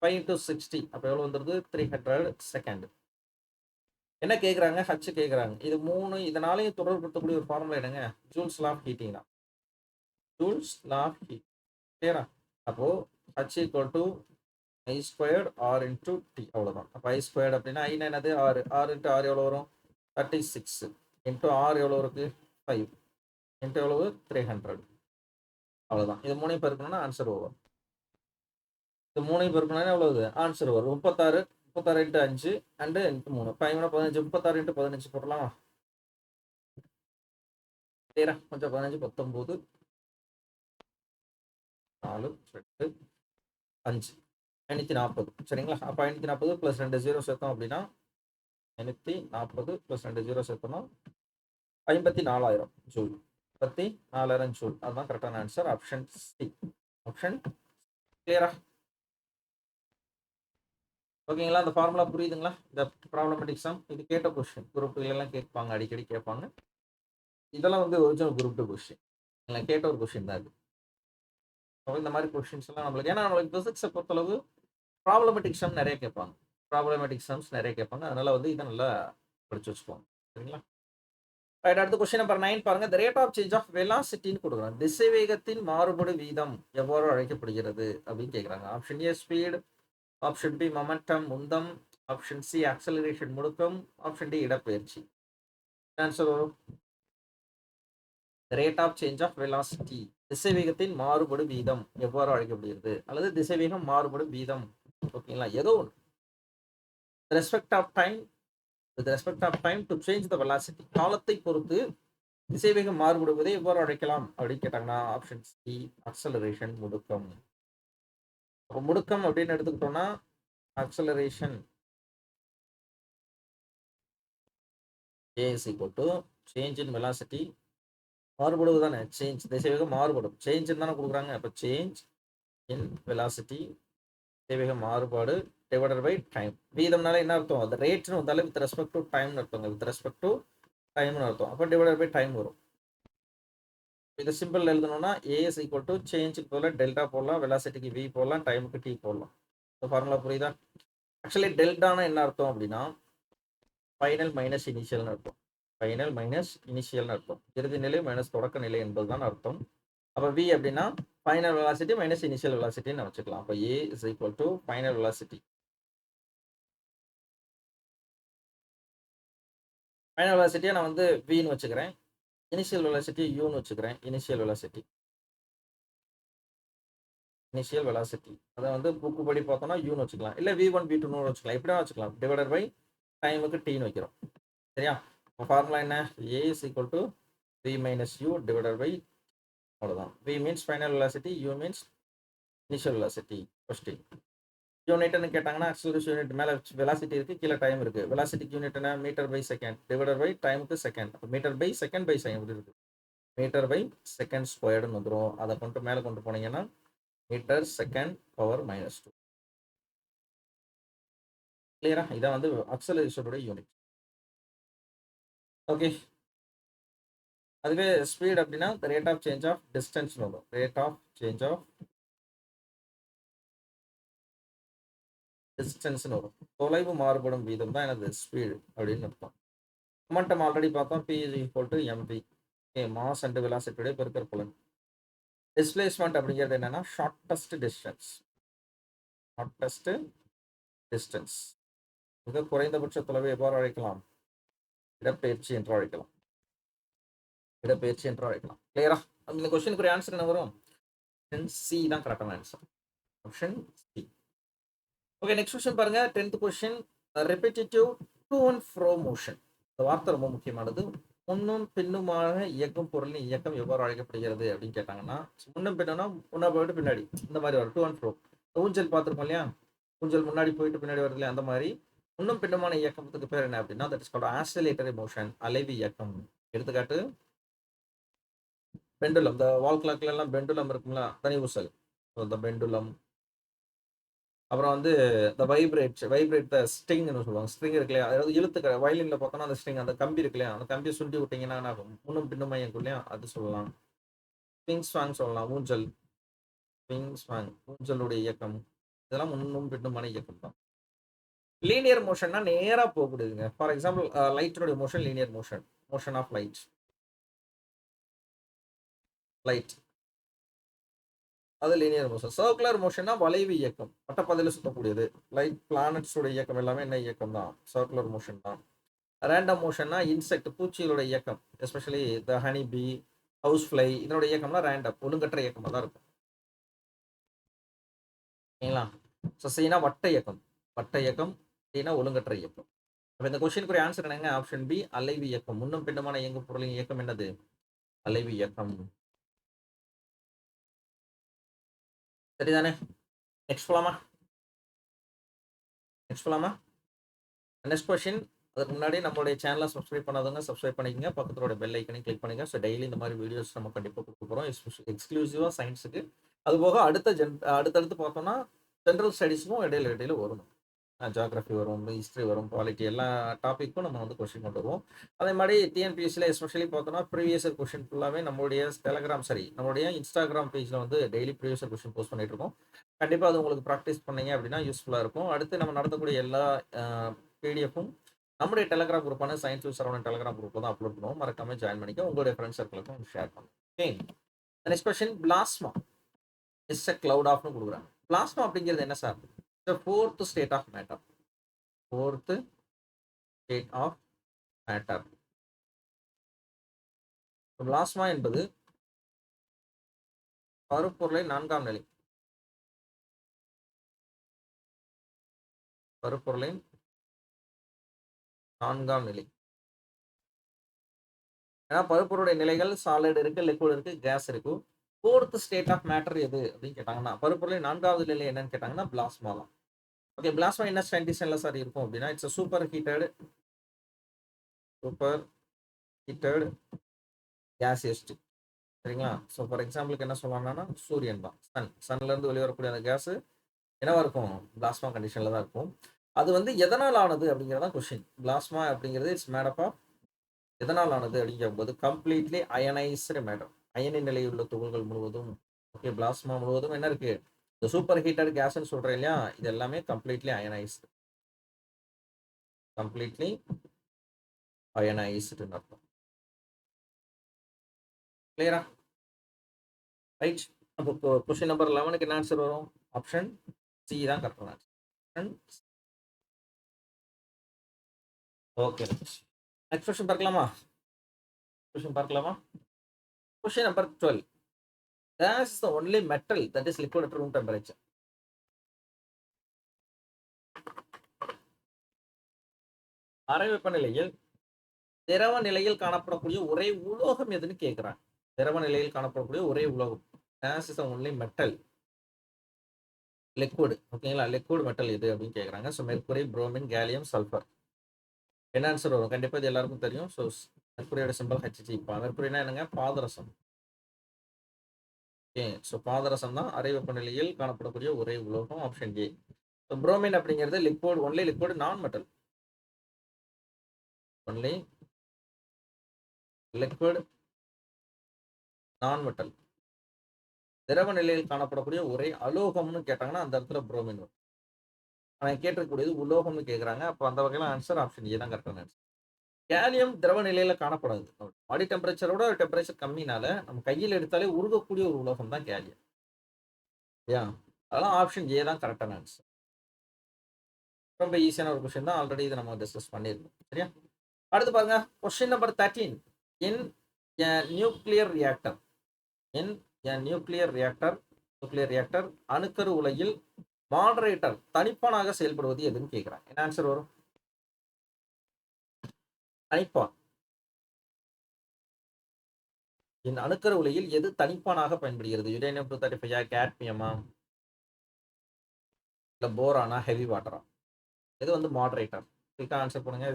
5 இன்ட்டு 60 அப்போ எவ்வளோ வந்துடுது? 300 செகண்ட். என்ன கேட்குறாங்க? ஹச் கேட்குறாங்க. இது 3 இதனாலையும் தொடர்புபடுத்தக்கூடிய ஒரு ஃபார்முலா என்னங்க? ஜூல்ஸ் லா ஆஃப் ஹீட்டிங் தான். Joule's law of heat. கிளியரா? அப்போ H equal to I squared R into T. அவ்வளோதான். அப்போ ஐ ஸ்கொயர்ட் அப்படின்னா ஐ என்னது? 6. 6 இன்ட்டு 6 எவ்வளோ வரும்? 36 இன்ட்டு 6 எவ்வளோ இருக்குது? 5 இன்ட்டு எவ்வளவு? 300. அவ்வளோதான். இது 3 பெருக்கணும்னா ஆன்சர் ஓவர். இது 3 பெருக்கணும்னா எவ்வளவு? ஆன்சர் வரும் 36. 36 இன்ட்டு 5 அண்டு இன்ட்டு 3 5 15. 36 இன்ட்டு 15 போடலாமா? சரியா? கொஞ்சம் 15 19 4 2 5 540. சரிங்களா? அப்போ 540 ப்ளஸ் 2 0 சேர்த்தோம் அப்படின்னா 540 ப்ளஸ் 2 0 சேர்த்தோம்னா 54,000 ஜூல். 54,000 ஜூல். அதுதான் கரெக்டான ஆன்சர். Option C. ஆப்ஷன் கிளியரா? ஓகேங்களா? அந்த ஃபார்முலா புரியுதுங்களா? இந்த ப்ராப்ளமேட்டிக் சம் இது கேட்ட கொஸ்டின். குரூப் 2 எல்லாம் கேட்பாங்க, அடிக்கடி கேட்பாங்க. இதெல்லாம் வந்து ஒரிஜினல் குரூப் 2 கொஸ்டின். கேட்ட ஒரு கொஸ்டின் தான் இது. இந்த மாதிரி கொஸ்டின்ஸ் எல்லாம் நம்மளுக்கு ஏன்னா நம்மளுக்கு பிசிக்ஸை பொறுத்தளவு ப்ராப்ளமேட்டிக் சம் நிறைய கேட்பாங்க. ப்ராப்ளமேட்டிக் சம்ஸ் நிறைய கேட்பாங்க. அதனால வந்து இதை நல்லா படிச்சு வச்சுக்கோங்க. சரிங்களா? ரைட், அடுத்த கொஸ்டின் நம்பர் 9 பாருங்க. The rate of change of வெலாசிட்டின்னு கொடுக்குறாங்க. திசைவேகத்தின் மாறுபடு வீதம் எவ்வாறு அழைக்கப்படுகிறது அப்படின்னு கேட்குறாங்க. Option A speed, option B momentum உந்தம், ஆப்ஷன் சி ஆக்சலரேஷன் முடுக்கம், ஆப்ஷன் டி இடப்பெயர்ச்சி. ஆன்சர் வரும் rate of change of velocity, திசைவேகத்தின் மாறுபடு வீதம் எவ்வாறு அழைக்கப்படுகிறது அல்லது திசைவேகம் மாறுபடும் வீதம். ஓகேங்களா? ஏதோ ஒன்று respect of time, with respect of time to change the velocity, காலத்தை பொறுத்து திசைவேகம் மாறுபடுவதை எவ்வாறு அழைக்கலாம் அப்படின்னு கேட்டாங்கன்னா ஆப்ஷன் சி அக்சலரேஷன் முடுக்கம். அப்போ முடுக்கம் அப்படின்னு எடுத்துக்கிட்டோம்னா acceleration A is equal to change in velocity, மாறுபடுவது தானே சேஞ்ச், திசைவேகம் மாறுபடும், சேஞ்ச் தானே கொடுக்குறாங்க. அப்போ சேஞ்ச் இன் வெலாசிட்டி, திசைவேக மாறுபாடு டிவைடட் பை டைம். வீதம்னால என்ன அர்த்தம்? அது ரேட்னு வந்தாலே வித் ரெஸ்பெக்ட் டு டைம்னு அர்த்தங்க, வித் ரெஸ்பெக்ட் டு டைம்னு அர்த்தம். அப்போ டிவைடட் பை டைம் வரும். இது சிம்பிள் எழுதணும்னா A is equal to சேஞ்சுக்கு போல டெல்டா போடலாம், வெலாசிட்டிக்கு V போடலாம், டைமுக்கு T போடலாம். இந்த ஃபார்முலா புரியுதா? ஆக்சுவலி டெல்டானா என்ன அர்த்தம் அப்படின்னா ஃபைனல் மைனஸ் இனிஷியல்னு அர்த்தம். ஃபைனல் மைனஸ் இனிஷியல்னு அர்த்தம். இறுதி நிலை மைனஸ் தொடக்க நிலை என்பதுதான் அர்த்தம். அப்போ V அப்படின்னா ஃபைனல் வெலாசிட்டி மைனஸ் இனிஷியல் வெலாசிட்டின்னு வச்சுக்கலாம். அப்போ A is equal to final velocity. Final வெலாசிட்டியை நான் வந்து Vன்னு வச்சுக்கிறேன். இனிஷியல் வெலாசிட்டி யூன்னு வச்சுக்கிறேன். இனிஷியல் வெலாசிட்டி அதை வந்து புக்கு படி பார்த்தோம்னா யூன்னு வச்சுக்கலாம். இல்லை V1 V2 வச்சுக்கலாம். எப்படியா வச்சுக்கலாம். டிவைடட் பை டைமுக்கு Tன்னு வைக்கிறோம். சரியா? ஃபார்முலா என்ன? A is equal to V minus U divided by அவ்வளோதான். V means final velocity, U means initial velocity. Question யூனிட்னு கேட்டாங்கன்னா ஆக்சலரேஷன் யூனிட் மேலே வெலாசிட்டி இருக்குது, கீழே டைம் இருக்குது. வெலாசிட்டிக்கு யூனிட் என்ன? Metre by second divided by டைமுக்கு செகண்ட். மீட்டர் பை செகண்ட் இருக்குது. மீட்டர் பை செகண்ட் ஸ்கொயர்டுன்னு வந்துடும். அதை கொண்டு மேலே கொண்டு போனீங்கன்னா மீட்டர் செகண்ட் பவர் -2. கிளியரா? இதான் வந்து அக்சலரேஷனோட யூனிட். ஓகே, அதுவே ஸ்பீட் அப்படின்னா rate of change of distance வரும். ரேட் ஆஃப் சேஞ்ச் ஆஃப் டிஸ்டன்ஸ்னு வரும். தொலைவு மாறுபடும் வீதம் தான் எனது ஸ்பீடு அப்படின்னு அர்த்தம். மொமெண்டம் ஆல்ரெடி பார்த்தோம். P is equal to mv. Mass and வெலாசிட்டியோட பெருக்கல் பலன். டிஸ்பிளேஸ்மெண்ட் அப்படிங்கிறது என்னன்னா ஷார்ட்டஸ்ட் டிஸ்டன்ஸ். மிக குறைந்தபட்ச தொலைவை எவ்வாறு அழைக்கலாம்? இடப்பெயர்ச்சி என்று அழைக்கலாம். கிளியரா? இந்த கொஸ்டினுக்கு ஆன்சர் என்ன வரும்? சி தான் கரெக்டான answer. Option C. Okay, next question பாருங்க. 10th question. Repetitive to and fro motion. இந்த வார்த்தை ரொம்ப முக்கியமானது. முன்னும் பின்னுமாக இயக்கும் பொருளின் இயக்கம் எவ்வாறு அழைக்கப்படுகிறது அப்படின்னு கேட்டாங்கன்னா முன்னும் பின்னா முன்னா போயிட்டு பின்னாடி இந்த மாதிரி வரும். டு அண்ட் ஃப்ரோ. ஊஞ்சல் பார்த்துருக்கோம் இல்லையா? ஊஞ்சல் முன்னாடி போயிட்டு பின்னாடி வருது இல்லையா? அந்த மாதிரி முன்னும் பின்னமான இயக்கத்துக்கு பேர் என்ன அப்படின்னா that is called oscillatory motion, அலைவு இயக்கம். எடுத்துக்காட்டு பெண்டுலம். இந்த வால் கிளாக்ல எல்லாம் பெண்டுலம் இருக்குங்களா? தனி ஊசல், இந்த பெண்டுலம். அப்புறம் வந்து இந்த வைப்ரேட் த ஸ்ட்ரிங்னு சொல்லுவாங்க. ஸ்ட்ரிங் இருக்கு இல்லையா? அதாவது இழுத்துக்கிற வயலின்ல பார்த்தோம்னா அந்த ஸ்ட்ரிங், அந்த கம்பி இருக்கு இல்லையா? அந்த கம்பியை சுண்டி விட்டீங்கன்னா என்ன ஆகும்? முன்னும் பின்னுமா இயக்கும் இல்லையா? அது சொல்லலாம். ஸ்விங் ஸ்வாங் சொல்லலாம். ஊஞ்சல், ஸ்விங் ஸ்வாங், ஊஞ்சலுடைய இயக்கம். இதெல்லாம் முன்னும் பின்னுமான இயக்கம் தான். லீனியர் மோஷன்னா நேரா போகக்கூடியதுங்க. ஃபார் எக்ஸாம்பிள் லைட்டினுடைய motion linear motion of light அது லீனியர் மோஷன். சர்க்குலர் மோஷன்னா வளைவு இயக்கம், வட்டப்பாதையில் சுத்தக்கூடியது. லைட் பிளானட்ஸோட இயக்கம் எல்லாமே என்ன இயக்கம் தான்? சர்க்குலர் மோஷன் தான். ரேண்டம் மோஷன்னா இன்செக்ட், பூச்சிகளோட இயக்கம், especially the honey bee, house fly, இதனோட இயக்கம்லாம் ரேண்டம், ஒழுங்கற்ற இயக்கமாக தான் இருக்கும். ஓகேங்களா? ஸோ சீனா வட்ட இயக்கம், சீனா ஒழுங்கற்ற இயக்கம். அப்போ இந்த கொஸ்டினுக்குரிய ஆன்சர் என்னங்க? ஆப்ஷன் பி அலைவு இயக்கம். முன்னும் பின்னமான இயங்கும் பொருளின் இயக்கம் என்னது? அலைவு இயக்கம். சரிதானே? நெக்ஸ்ட் போலாமா? Next question. அதுக்கு முன்னாடி நம்மளுடைய சேனலை சப்ஸ்கிரைப் பண்ணாதவங்க சப்ஸ்கிரைப் பண்ணிக்கங்க. பக்கத்தோட பெல் ஐக்கனையும் கிளிக் பண்ணுங்க. ஸோ டெய்லி இந்த மாதிரி வீடியோஸ் நம்ம கண்டிப்பாக கொடுக்க போகிறோம். எக்ஸ்க்ளூசிவாக சயின்ஸுக்கு அதுபோக அடுத்தடுத்து பார்த்தோம்னா ஜென்ரல் ஸ்டடீஸுக்கும் இடையில வரும். ஜியோகிராஃபி வரும், ஹிஸ்ட்ரி வரும், பாலிட்டி எல்லா டாப்பிக்கும் நம்ம வந்து கொஸ்டின் கொண்டு வருவோம். அதே மாதிரி டிஎன்பிஎஸ்சியில் எஸ்பெஷலி பார்த்தோம்னா ப்ரீவியஸ் இயர் கொஸ்டின் ஃபுல்லாகவே நம்மளுடைய நம்மளுடைய இன்ஸ்டாகிராம் பேஜில் வந்து daily previous year question post பண்ணிட்டு இருக்கோம். கண்டிப்பாக அது உங்களுக்கு ப்ராக்டிஸ் பண்ணீங்க அப்படின்னா யூஸ்ஃபுல்லாக இருக்கும். அடுத்து நம்ம நடத்தக்கூடிய எல்லா பிடிஎஃப்பும் நம்முடைய டெலிகிராம் குரூப்பான சயின்ஸ் வித் சரவணன் டெலிகிராம் குரூப்பில் தான் அப்லோட் பண்ணுவோம். மறக்காம ஜாயின் பண்ணிக்க, உங்களுடைய ஃப்ரெண்ட்ஸ் சர்க்கிளுக்கும் ஷேர் பண்ணுங்க. Okay, next question, plasma is a cloud ஆஃப்னு கொடுக்குறாங்க. பிளாஸ்மா அப்படிங்கிறது என்ன சார்? Fourth state of matter. Fourth state of matter. Plasma என்பது பருப்பொருளை நான்காம் நிலை. பருப்பொருளை நான்காம் நிலை. ஏன்னா பருப்பொருளுடைய நிலைகள் சாலிட் இருக்கு, லிக்விட் இருக்கு, கேஸ் இருக்கு. ஃபோர்த் ஸ்டேட் ஆஃப் மேட்டர் எது அப்படின்னு கேட்டாங்கன்னா, பருப்பொருளை நான்காவது நிலை என்னன்னு கேட்டாங்கன்னா பிளாஸ்மா தான். ஓகே, பிளாஸ்மா என்ன கண்டிஷன்ல சார் இருக்கும் அப்படின்னா, இட்ஸ் சூப்பர் ஹீட்டட் கேசியஸ். சரிங்களா? ஸோ ஃபார் எக்ஸாம்பிளுக்கு என்ன சொல்லலாம்னா சூரியன் தான். சன்ல இருந்து வெளிவரக்கூடிய அந்த கேஸ் என்னவா இருக்கும்? பிளாஸ்மா கண்டிஷன்ல தான் இருக்கும். அது வந்து எதனால் ஆனது அப்படிங்கிறதான் கொஸ்டின். பிளாஸ்மா அப்படிங்கிறது இட்ஸ் மேடப் ஆஃப் எதனால் ஆனது அப்படிங்கும்போது கம்ப்ளீட்லி அயனைஸ்டு மேட்டர். அயனி நிலையில் உள்ள துகள்கள் முழுவதும். ஓகே, பிளாஸ்மா முழுவதும் என்ன இருக்கு? இந்த சூப்பர் ஹீட்டட் கேஸ்ன்னு சொல்றேன் இல்லையா, இது எல்லாமே கம்ப்ளீட்லி அயனைஸ்டு. கம்ப்ளீட்லி அயனைஸ்டுன்னு அர்த்தம். கிளியரா? ரைட். அப்போ கொஸ்டின் நம்பர் 11க்கு என்ன ஆன்சர் வரும்? ஆப்ஷன் சி தான் கரெக்டான ஆன்சர். ஓகே, நெக்ஸ்ட் கொஸ்டின் பார்க்கலாமா? Question number 12. Gas is the only metal that is liquid at room temperature. அறை வெப்பநிலையில் திரவ நிலையில் காணப்படக்கூடிய ஒரே உலோகம் எதுன்னு கேட்கிறாங்க. திரவ நிலையில் காணப்படக்கூடிய ஒரே உலோகம். Gas is the only metal liquid. ஓகேங்களா? லிக்விட் மெட்டல் எது அப்படின்னு கேட்குறாங்க. So mercury, bromine, gallium, sulphur. என்ன ஆன்சர் வரும்? கண்டிப்பாக இது எல்லாருக்கும் தெரியும். ஸோ மெர்குரியோட சிம்பிள் Hg. மெர்குரினா என்னங்க? பாதரசம். ஓகே, ஸோ பாதரசம் தான் அறை வெப்பநிலையில் காணப்படக்கூடிய ஒரே உலோகம். Option A. ஸோ புரோமின் அப்படிங்கிறது லிக்விட், ஒன்லி லிக்விட், நான் மெட்டல். ஒன்லி லிக்விட், நான் மெட்டல். திரவ நிலையில் காணப்படக்கூடிய ஒரே அலோகம்னு கேட்டாங்கன்னா அந்த இடத்துல புரோமின் வரும். ஆனால் கேட்டிருக்கக்கூடியது உலோகம்னு கேட்குறாங்க. அப்போ அந்த வகையில் ஆன்சர் ஆப்ஷன் ஏ தான் கரெக்டான ஆன்சர். கேலியம் திரவ நிலையில காணப்படாது. பாடி டெம்பரேச்சரோட டெம்பரேச்சர் கம்மினால நம்ம கையில் எடுத்தாலே உருகக்கூடிய ஒரு உலோகம் தான் கேலியம். யா, அதெல்லாம் ஆப்ஷன் ஏ தான் கரெக்டான ஆன்சர். ரொம்ப ஈஸியான ஒரு கொஸ்டின் தான். ஆல்ரெடி இதை நம்ம டிஸ்கஸ் பண்ணியிருக்கோம். சரியா? அடுத்து பாருங்க, கொஸ்டின் நம்பர் 13. இன் எ நியூக்ளியர் ரியாக்டர். இன் எ நியூக்ளியர் ரியாக்டர் அணுக்கரு உலையில் மாடரேட்டர் தனிப்பானாக செயல்படுவது எதுன்னு கேட்குறாங்க. என்ன ஆன்சர் வரும்? தனிப்பான். இந்த அணுக்கரு உலையில் எது தனிப்பானாக பயன்படுகிறது? யுரேனியம் 235, கேட்மியமா, இல்லை போரானா, ஹெவி வாட்டரா? இது வந்து மாடரேட்டர். குயிக்காக ஆன்சர் பண்ணுங்க.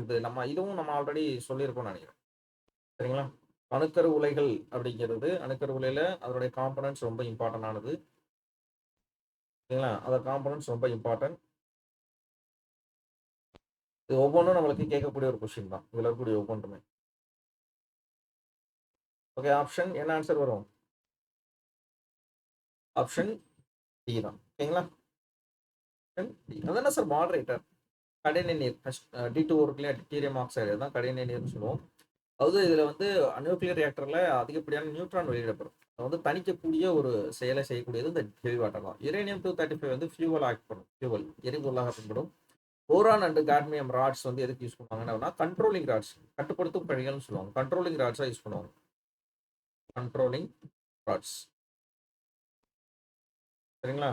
இதுவும் நம்ம ஆல்ரெடி சொல்லியிருக்கோம்னு நினைக்கிறேன். சரிங்களா? அணுக்கரு உலைகள் அப்படிங்கிறது, அணுக்கரு உலையில அதனுடைய காம்பனன்ட்ஸ் ரொம்ப இம்பார்ட்டன்ட் ஆனது. சரிங்களா? அதோட காம்பனன்ட்ஸ் ரொம்ப இம்பார்ட்டன்ட். இது ஒவ்வொன்றும் நம்மளுக்கு கேட்கக்கூடிய ஒரு கொஸ்டின் தான். இதில் இருக்கக்கூடிய ஒவ்வொன்றுமே. ஓகே, ஆப்ஷன் என்ன ஆன்சர் வரும்? ஆப்ஷன் டி தான். ஓகேங்களா? அதான சார் மாடரேட்டர். கடைநிலை நீர் D2O இருக்குல்லையா, டியூட்டீரியம் ஆக்சைடு தான் கடைநிலை நீர்னு சொல்லுவோம். அதாவது இதில் வந்து நியூக்ளியர் ரியாக்டரில் அதிகப்படியான நியூட்ரான் வெளியிடப்படும். அதை வந்து தணிக்கக்கூடிய ஒரு செயலை செய்யக்கூடியது இந்த ஹெவி வாட்டர் தான். யுரேனியம் 235 வந்து ஃபியூவல் ஆக்ட் பண்ணும். ஃபியூவல் எரிபொருளாக பயன்படும். போரான் அண்ட் காட்மியம் ராட்ஸ் வந்து எதுக்கு யூஸ் பண்ணுவாங்கன்னா கண்ட்ரோலிங் ராட்ஸ், கட்டுப்படுத்தும் பணிகள்னு சொல்லுவாங்க. கண்ட்ரோலிங் ராட்ஸாக யூஸ் பண்ணுவாங்க. Controlling rods. சரிங்களா?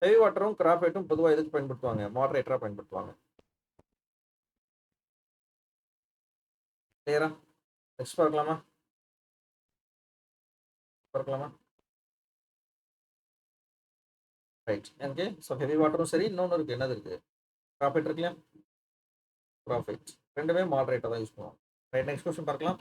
ஹெவி வாட்டரும் கிராஃபைட்டும் பொதுவாக எதுக்கு பயன்படுத்துவாங்க? மாடரேட்டராக பயன்படுத்துவாங்க. கிளியரா? நெக்ஸ்ட் பார்க்கலாமா? ரைட். ஓகே, ஸோ ஹெவி வாட்டரும் சரி, இன்னொன்று இருக்குது. என்னது இருக்குது? கிராஃபைட் இருக்கு இல்லையா? கிராஃபைட் ரெண்டுமே மாடரேட்டர் தான் யூஸ் பண்ணுவாங்க. ரைட், நெக்ஸ்ட் கொஸ்டின் பார்க்கலாம்.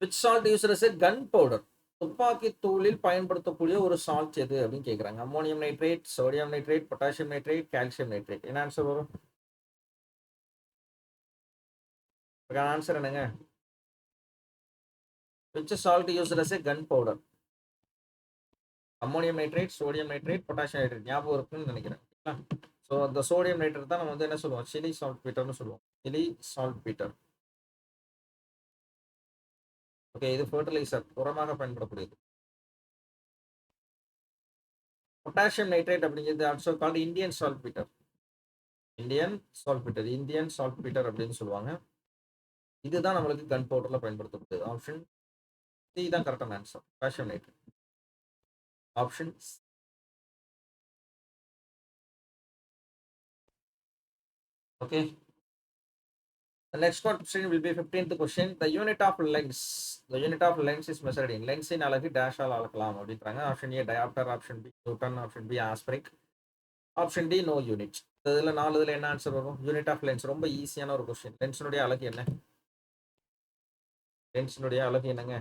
Which salt used as a gun powder துப்பாக்கி தூளில் பயன்படுத்தக்கூடிய ஒரு சால்ட் எது அப்படின்னு கேட்குறாங்க. Ammonium nitrate, sodium nitrate, potassium nitrate, calcium nitrate. என்ன ஆன்சர் வரும்? ஆன்சர் என்னங்க? Which salt used as a gunpowder? Ammonium nitrate, sodium nitrate, potassium nitrate. ஞாபகம் இருக்குன்னு நினைக்கிறேன். ஸோ அந்த சோடியம் நைட்ரேட் தான் நம்ம வந்து என்ன சொல்லுவோம்? சிலி சால்ட் பீட்டர்னு சொல்லுவோம். Chile salt Peter. ஓகே, இது ஃபெர்டிலைசர், உரமாக பயன்படக்கூடியது. பொட்டாசியம் நைட்ரேட் அப்படிங்கிறது also called Indian salt Peter. Indian salt Peter, Indian salt Peter அப்படின்னு சொல்லுவாங்க. இதுதான் நம்மளுக்கு கன் பவுடர்ல பயன்படுத்தப்படுது. ஆப்ஷன் சி தான் கரெக்டான answer. Potassium nitrate. Option okay. The next question will be 15th question. The unit of length. The unit of length is measured in. Length in அலகு dash ஆல் அளக்கலாம் அப்படின்றாங்க. Option A diopter, option B newton, option B aspheric, option D no unit. இதுல 4 என்ன answer வரும்? Unit of lens. ரொம்ப ஈஸியான ஒரு கொஸ்டின். லென்ஸினுடைய அலகு என்ன? லென்ஸினுடைய அலகு என்னங்க?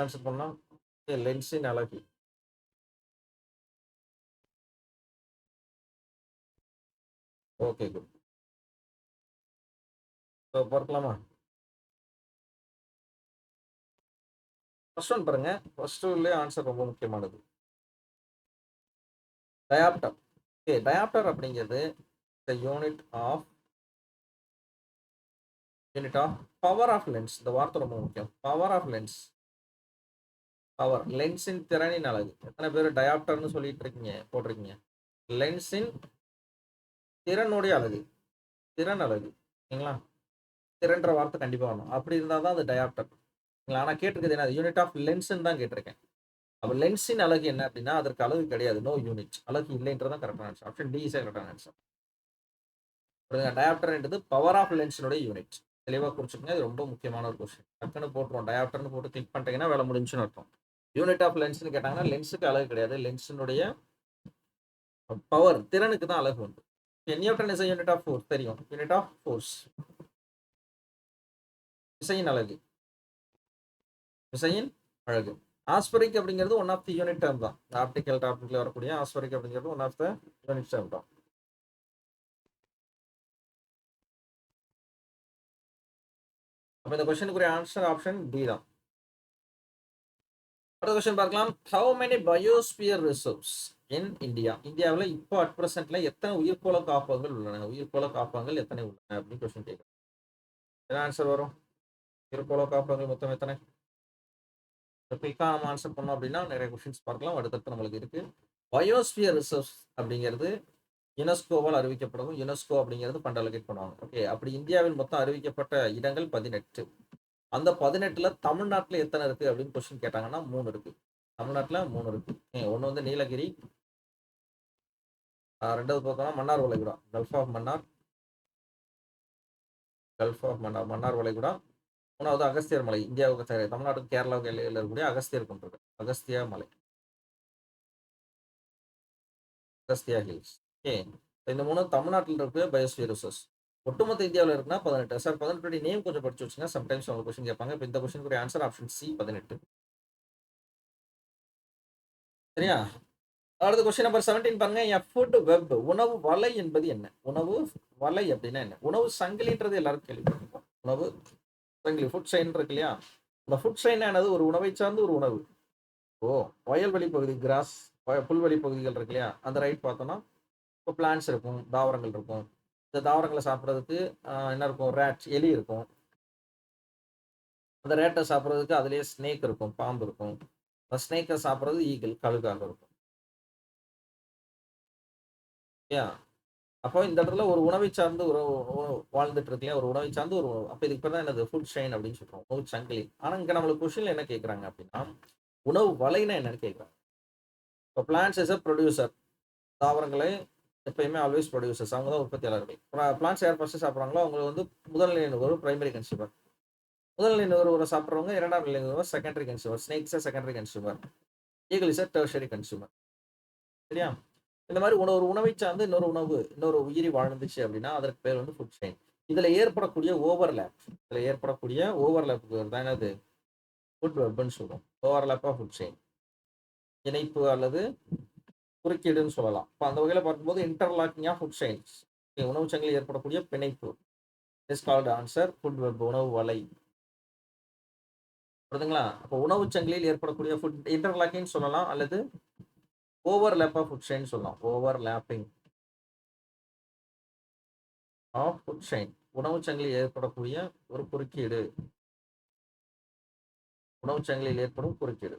ஆன்சர் பண்ணா லென்ஸின் அலகு. Okay, good. பார்க்கலாமா? ஃபர்ஸ்ட் ஒன் பாருங்க. ஃபர்ஸ்ட் ஒன்ல ஆன்சர் ரொம்ப முக்கியமானது. டயாப்டர். ஓகே, டயாப்டர் அப்படிங்கிறது the unit of power of lens. இந்த வார்த்தை ரொம்ப முக்கியம். Power of lens. பவர் லென்ஸின் திறனின் அலகு. எத்தனை பேர் டயாப்டர்னு சொல்லிட்டு இருக்கீங்க, போட்டிருக்கீங்க? லென்ஸின் திறனுடைய அலகு, திறன் அலகு. சரிங்களா? திறன்ற வார்த்தை கண்டிப்பா வரணும். அப்படி இருந்தால் தான் அது டயாப்டர். ஆனா கேட்டிருக்கிறது என்ன? யூனிட் ஆஃப் லென்ஸ்ன்னு தான் கேட்டிருக்கேன். அப்ப லென்ஸின் அலகு என்ன அப்படின்னா அதற்கு அலகு கிடையாது. No unit. அலகு இல்லைன்றதான் கரெக்டான ஆன்சர். ஆப்ஷன் டி இஸ் கரெக்டான ஆன்சர். டயாப்டர் என்றது பவர் ஆஃப் லென்ஸினுடைய யூனிட். தெளிவாக குறிச்சுக்கோங்க. இது ரொம்ப முக்கியமான ஒரு கொஸ்டின். டக்குன்னு போட்டுருவோம். டயாப்டர்னு போட்டு கிளிக் பண்ணிட்டீங்கன்னா வேலை முடிஞ்சுன்னு அர்த்தம். யூனிட் ஆஃப் லென்ஸ்னு கேட்டாங்கன்னா லென்ஸுக்கு அலகு கிடையாது. லென்ஸினுடைய பவர், திறனுக்கு தான் அலகு உண்டு. Newton is unit of force. தெரியும். Unit of force. விசையின் அலகு, விசையின் அழகு. ஆஸ்பரிக் அப்படிங்கிறது one of the unit term தான். ஆப்டிக்கல் டாபிக்ல வரக்கூடிய ஆஸ்பரிக் அப்படிங்கிறது one of the unit term தான். அப்ப இந்த கொஸ்டினுக்குரிய ஆன்சர் ஆப்ஷன் டி தான். அடுத்த கொஸ்டின் பார்க்கலாம். How many biosphere reserves in India? இந்தியாவில் இப்போ அட் பிரசன்ட்ல எத்தனை உயிர்கோள காப்பகங்கள் உள்ளன? உயிர்கோள காப்பகங்கள் எத்தனை உள்ளன அப்படின்னு கொஸ்டின் கேட்குறேன். என்ன ஆன்சர் வரும்? உயிர்கோள காப்பகங்கள் மொத்தம் எத்தனை? குயிக்காக நம்ம ஆன்சர் பண்ணோம் அப்படின்னா நிறைய கொஸ்டின்ஸ் பார்க்கலாம். அடுத்தடுத்து நம்மளுக்கு இருக்கு. பயோஸ்பியர் ரிசர்வ்ஸ் அப்படிங்கிறது யுனெஸ்கோவால் அறிவிக்கப்படும். யுனெஸ்கோ அப்படிங்கிறது ஃபண்ட் அலோகேட் பண்ணுவாங்க. ஓகே, அப்படி இந்தியாவில் மொத்தம் அறிவிக்கப்பட்ட இடங்கள் 18. அந்த 18ல தமிழ்நாட்டில் எத்தனை இருக்கு அப்படின்னு கொஸ்டின் கேட்டாங்கன்னா 3 இருக்கு. தமிழ்நாட்டில் 3 இருக்கு. ஒன்று வந்து நீலகிரி, ரெண்டாவது பார்த்தோம்னா மன்னார் வளைகுடா, கல்ஃப் ஆஃப் மன்னார், மன்னார் வளைகுடா. மூணாவது அகஸ்தியர் மலை. இந்தியாவுக்கு தமிழ்நாட்டுக்கு கேரளாவுக்கு எல்லையில் இருக்கக்கூடிய அகஸ்தியர் கொண்டிருக்கு. அகஸ்தியா மலை, அகஸ்தியா ஹில்ஸ். ஓகே, இந்த 3 தமிழ்நாட்டில் இருக்கிற பயோஸ்பியர் ரிசர்வ்ஸ். ஒட்டுமொத்த இந்தியாவில் இருக்குன்னா 18. சார் 18 நேம் கொஞ்சம் படிச்சு வச்சுங்க. சம்டைம்ஸ் அவங்க கொஸ்டின் கேட்பாங்க. இப்போ இந்த கொஸ்டினுக்கு ஆன்சர் ஆப்ஷன் சி 18. சரியா? அடுத்த கொஸ்டின் நம்பர் 17 பாருங்க. எ ஃபுட் வெப். உணவு வலை என்பது என்ன? உணவு வலை அப்படின்னா என்ன? உணவு சங்கிலின்றது எல்லாரும் கேள்விப்பட்டிருக்கோம். உணவு சங்கிலி, ஃபுட் செயின் இருக்கு இல்லையா? இந்த ஃபுட் செயின் என்னது? ஒரு உணவை சார்ந்து ஒரு உணவு. ஓ, வயல்வெளி பகுதி, கிராஸ், புல்வெளி பகுதிகள் இருக்கு இல்லையா? அந்த ரைட் பார்த்தோம்னா இப்போ பிளான்ஸ் இருக்கும், தாவரங்கள் இருக்கும். இந்த தாவரங்களை சாப்பிட்றதுக்கு என்ன இருக்கும்? ரேட், எலி இருக்கும். அந்த ரேட்டை சாப்பிட்றதுக்கு அதுலேயே ஸ்னேக் இருக்கும், பாம்பு இருக்கும். அந்த ஸ்னேக்கை சாப்பிட்றது ஈகிள், கழுகாக இருக்கும். ஏன்? அப்போ இந்த இடத்துல ஒரு உணவை சார்ந்து ஒரு வாழ்ந்துட்டு இருக்கலையா? ஒரு உணவை சார்ந்து ஒரு உணவு. அப்போ இதுக்கு பேர் தான் என்னது? ஃபுட் செயின் அப்படின்னு சொல்றோம். உணவு சங்கிலி. ஆனா இங்க நம்மளுக்கு கொஸ்டின்ல என்ன கேட்கறாங்க அப்படின்னா உணவு வலைனா என்னன்னு கேட்கறாங்க. இப்போ பிளான்ஸ் இஸ் அ ப்ரொடியூசர். தாவரங்களை எப்பயுமே ஆல்வேஸ் ப்ரொடியூசர்ஸ். அவங்க தான் உற்பத்தியாளர்கள். பிளான்ஸ் யார் ஃபர்ஸ்ட் சாப்பிட்றாங்களோ அவங்க வந்து முதல் நிலை நுகர்வு, பிரைமரி கன்சியூமர். முதல் நிலை நுகர்வோரை சாப்பிட்றவங்க இரண்டாம் நிலை நுகர்வோர், secondary consumer. Snakes secondary consumer, eagle is tertiary consumer. சரியா? இந்த மாதிரி ஒரு உணவை சார்ந்து இன்னொரு உயிரி வாழ்ந்துச்சு அப்படின்னா அதற்கு பேர் வந்து ஃபுட் செயின். இதுல ஏற்படக்கூடிய ஓவர்லேப் தான் என்னது? ஃபுட் வெப்னு சொல்லுவோம். Overlap of food chain. இணைப்பு அல்லது குறுக்கீடுன்னு சொல்லலாம். இப்போ அந்த வகையில பார்க்கும்போது இன்டர்லாக்கிங் ஆஃப் ஃபுட் செயின்ஸ். உணவுச் சங்கிலியில் ஏற்படக்கூடிய பிணைப்பு. Is called answer food web, உணவு வலை. புரியுதுங்களா? அப்போ உணவுச் சங்கிலியில் ஏற்படக்கூடிய ஃபுட் இன்டர்லாக்கிங் சொல்லலாம் அல்லது ஓவர்லேப் ஆஃப் ஃபுட் செயின் சொல்லலாம். Overlapping of food chain. உணவுச் சங்கிலியில் ஏற்படக்கூடிய ஒரு குறுக்கீடு. உணவுச் சங்கிலியில் ஏற்படும் குறுக்கீடு.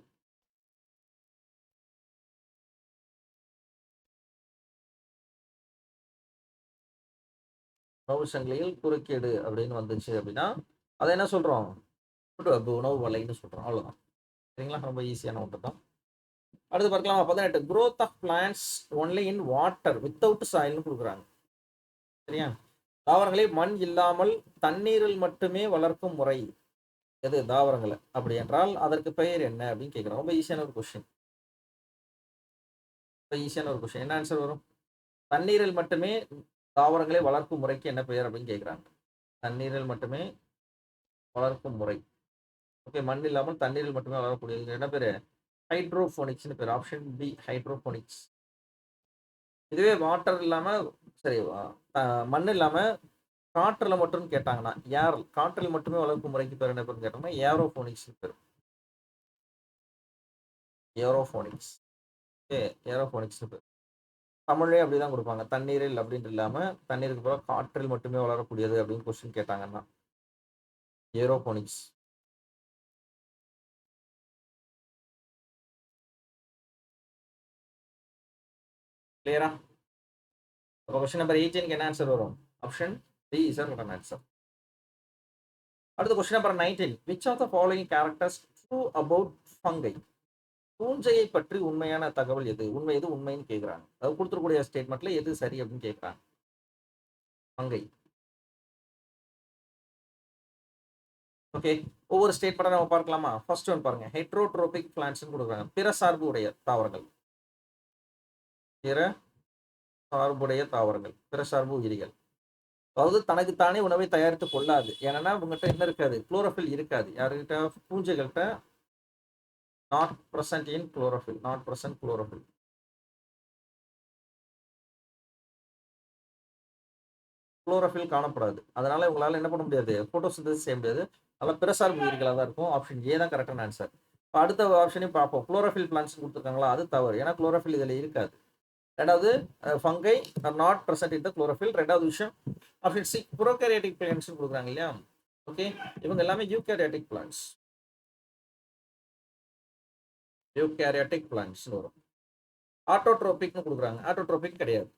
உணவுச் சங்கிலியில் குறுக்கீடு அப்படின்னு வந்துச்சு அப்படின்னா அதை என்ன சொல்றோம்? ஃபுட் வெப், உணவு வலைன்னு சொல்றோம். அவ்வளவுதான். சரிங்களா? ரொம்ப ஈஸியான ஒன்று தான். அடுத்து பார்க்கலாம் 18. growth of plants only in water without சாயில்னு கொடுக்குறாங்க. சரியா? தாவரங்களை மண் இல்லாமல் தண்ணீரில் மட்டுமே வளர்க்கும் முறை எது? தாவரங்களை. அப்படி என்றால் அதற்கு பெயர் என்ன அப்படின்னு கேட்குறோம். ரொம்ப ஈஸியான ஒரு கொஸ்டின். என்ன ஆன்சர் வரும்? தண்ணீரில் மட்டுமே தாவரங்களை வளர்க்கும் முறைக்கு என்ன பெயர் அப்படின்னு கேட்குறாங்க. தண்ணீரில் மட்டுமே வளர்க்கும் முறை. ஓகே, மண் இல்லாமல் தண்ணீரில் மட்டுமே வளரக்கூடியது என்ன பேரு? ஹைட்ரோபோனிக்ஸ்னு பேர். Option B hydroponics. இதுவே வாட்டர் இல்லாம, சரி, மண் இல்லாம காற்றுல மட்டும் கேட்டாங்கன்னா, ஏர் காற்றில் மட்டுமே வளர்க்கும் முறைக்கு பேர் என்ன பேருன்னு கேட்டாங்கன்னா ஏரோபோனிக்ஸ் பேர். ஏரோபோனிக்ஸ். ஓகே, ஏரோபோனிக்ஸ் பேர். தமிழ்லேயே அப்படிதான் கொடுப்பாங்க. தண்ணீரில் அப்படின்ட்டு இல்லாம தண்ணீருக்கு பதிலாக காற்றில் மட்டுமே வளரக்கூடியது அப்படின்னு கொஸ்டின் கேட்டாங்கன்னா ஏரோபோனிக்ஸ். கிளியரா? அப்போ கொஸ்டின் நம்பர் 18 என்ன ஆன்சர் வரும்? Option B is correct answer. அடுத்த question number 19. Which of the following characters true about fungi? பூஞ்சையை பற்றி உண்மையான தகவல் எது? உண்மை எது உண்மைன்னு கேட்குறாங்க. அது கொடுத்துருக்கூடிய ஸ்டேட்மெண்ட்ல எது சரி அப்படின்னு கேட்குறாங்க. ஃபங்கை. ஓகே, ஒவ்வொரு ஸ்டேட்மெண்ட்டை நம்ம பார்க்கலாமா? ஃபர்ஸ்ட் ஒன் பாருங்க. ஹெட்ரோட்ரோபிக் பிளான்ட்ஸ்னு கொடுக்குறாங்க. பிற சார்பு உடைய தாவரங்கள். பிற சார்புடைய தாவரங்கள், பிற சார்பு உயிரிகள். அதாவது தனக்குத்தானே உணவை தயாரித்து கொள்ளாது. ஏன்னா உங்ககிட்ட என்ன இருக்காது? குளோரோஃபில் இருக்காது. யாருக்கிட்ட? பூஞ்சைகள்கிட்ட not present in chlorophyll. Not present chlorophyll. Chlorophyll காணப்படாது. அதனால உங்களால என்ன பண்ண முடியாது? போட்டோசிந்தசிஸ் செய்ய முடியாது. அதனால பிற சார்பு உயிரிகளாக தான் இருக்கும். ஆப்ஷன் ஏ தான் கரெக்டான ஆன்சர். இப்போ அடுத்த ஆப்ஷனையும் பார்ப்போம். குளோரோஃபில் பிளான்ட்ஸ் கொடுத்துருக்காங்களா? அது தவறு. ஏன்னா குளோரோஃபில் இதில் இருக்காது. ரெண்டாவது, fungi R not present in the chlorophyll. ரெண்டாவது விஷயம் ஆப்ஷன் சி ப்ரோகாரியோட்டிக் பிளான்ட்ஸ் கொடுக்குறாங்க இல்லையா? ஓகே, இவங்க எல்லாமே யூகாரியோட்டிக் பிளான்ட்ஸ். யூகாரியோட்டிக் பிளான்ட்ஸ் வரும். ஆட்டோட்ரோபிக்னு கொடுக்குறாங்க. ஆட்டோட்ரோபிக் கிடையாது.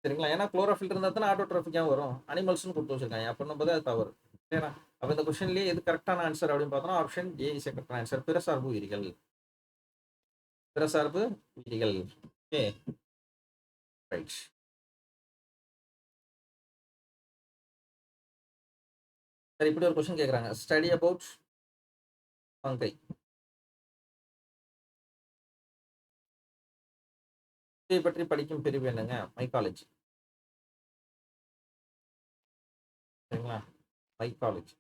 சரிங்களா? ஏன்னா குளோரோஃபில் இருந்தால் தானே ஆட்டோட்ரோபிக்காக வரும். அனிமல்ஸ்னு கொடுத்து வச்சிருக்காங்க. அப்படின்னு போது அது தவறு. சரிங்களா? அப்போ இந்த கொஸ்டின்லேயே எது கரெக்டான ஆன்சர் அப்படின்னு பார்த்தோம்னா ஆப்ஷன் ஏ இஸ் கரெக்டான ஆன்சர். பிற சார்பு உயிரிகள். பிற சார்பு உயிரிகள். Okay, right. சரி, இப்படி ஒரு கொஸ்டின் கேட்குறாங்க. ஸ்டடி அபவுட் ஃபங்கை. இதை பற்றி படிக்கும் பிரிவு என்னங்க? மைக்காலஜி. சரிங்களா? மைக்காலஜி.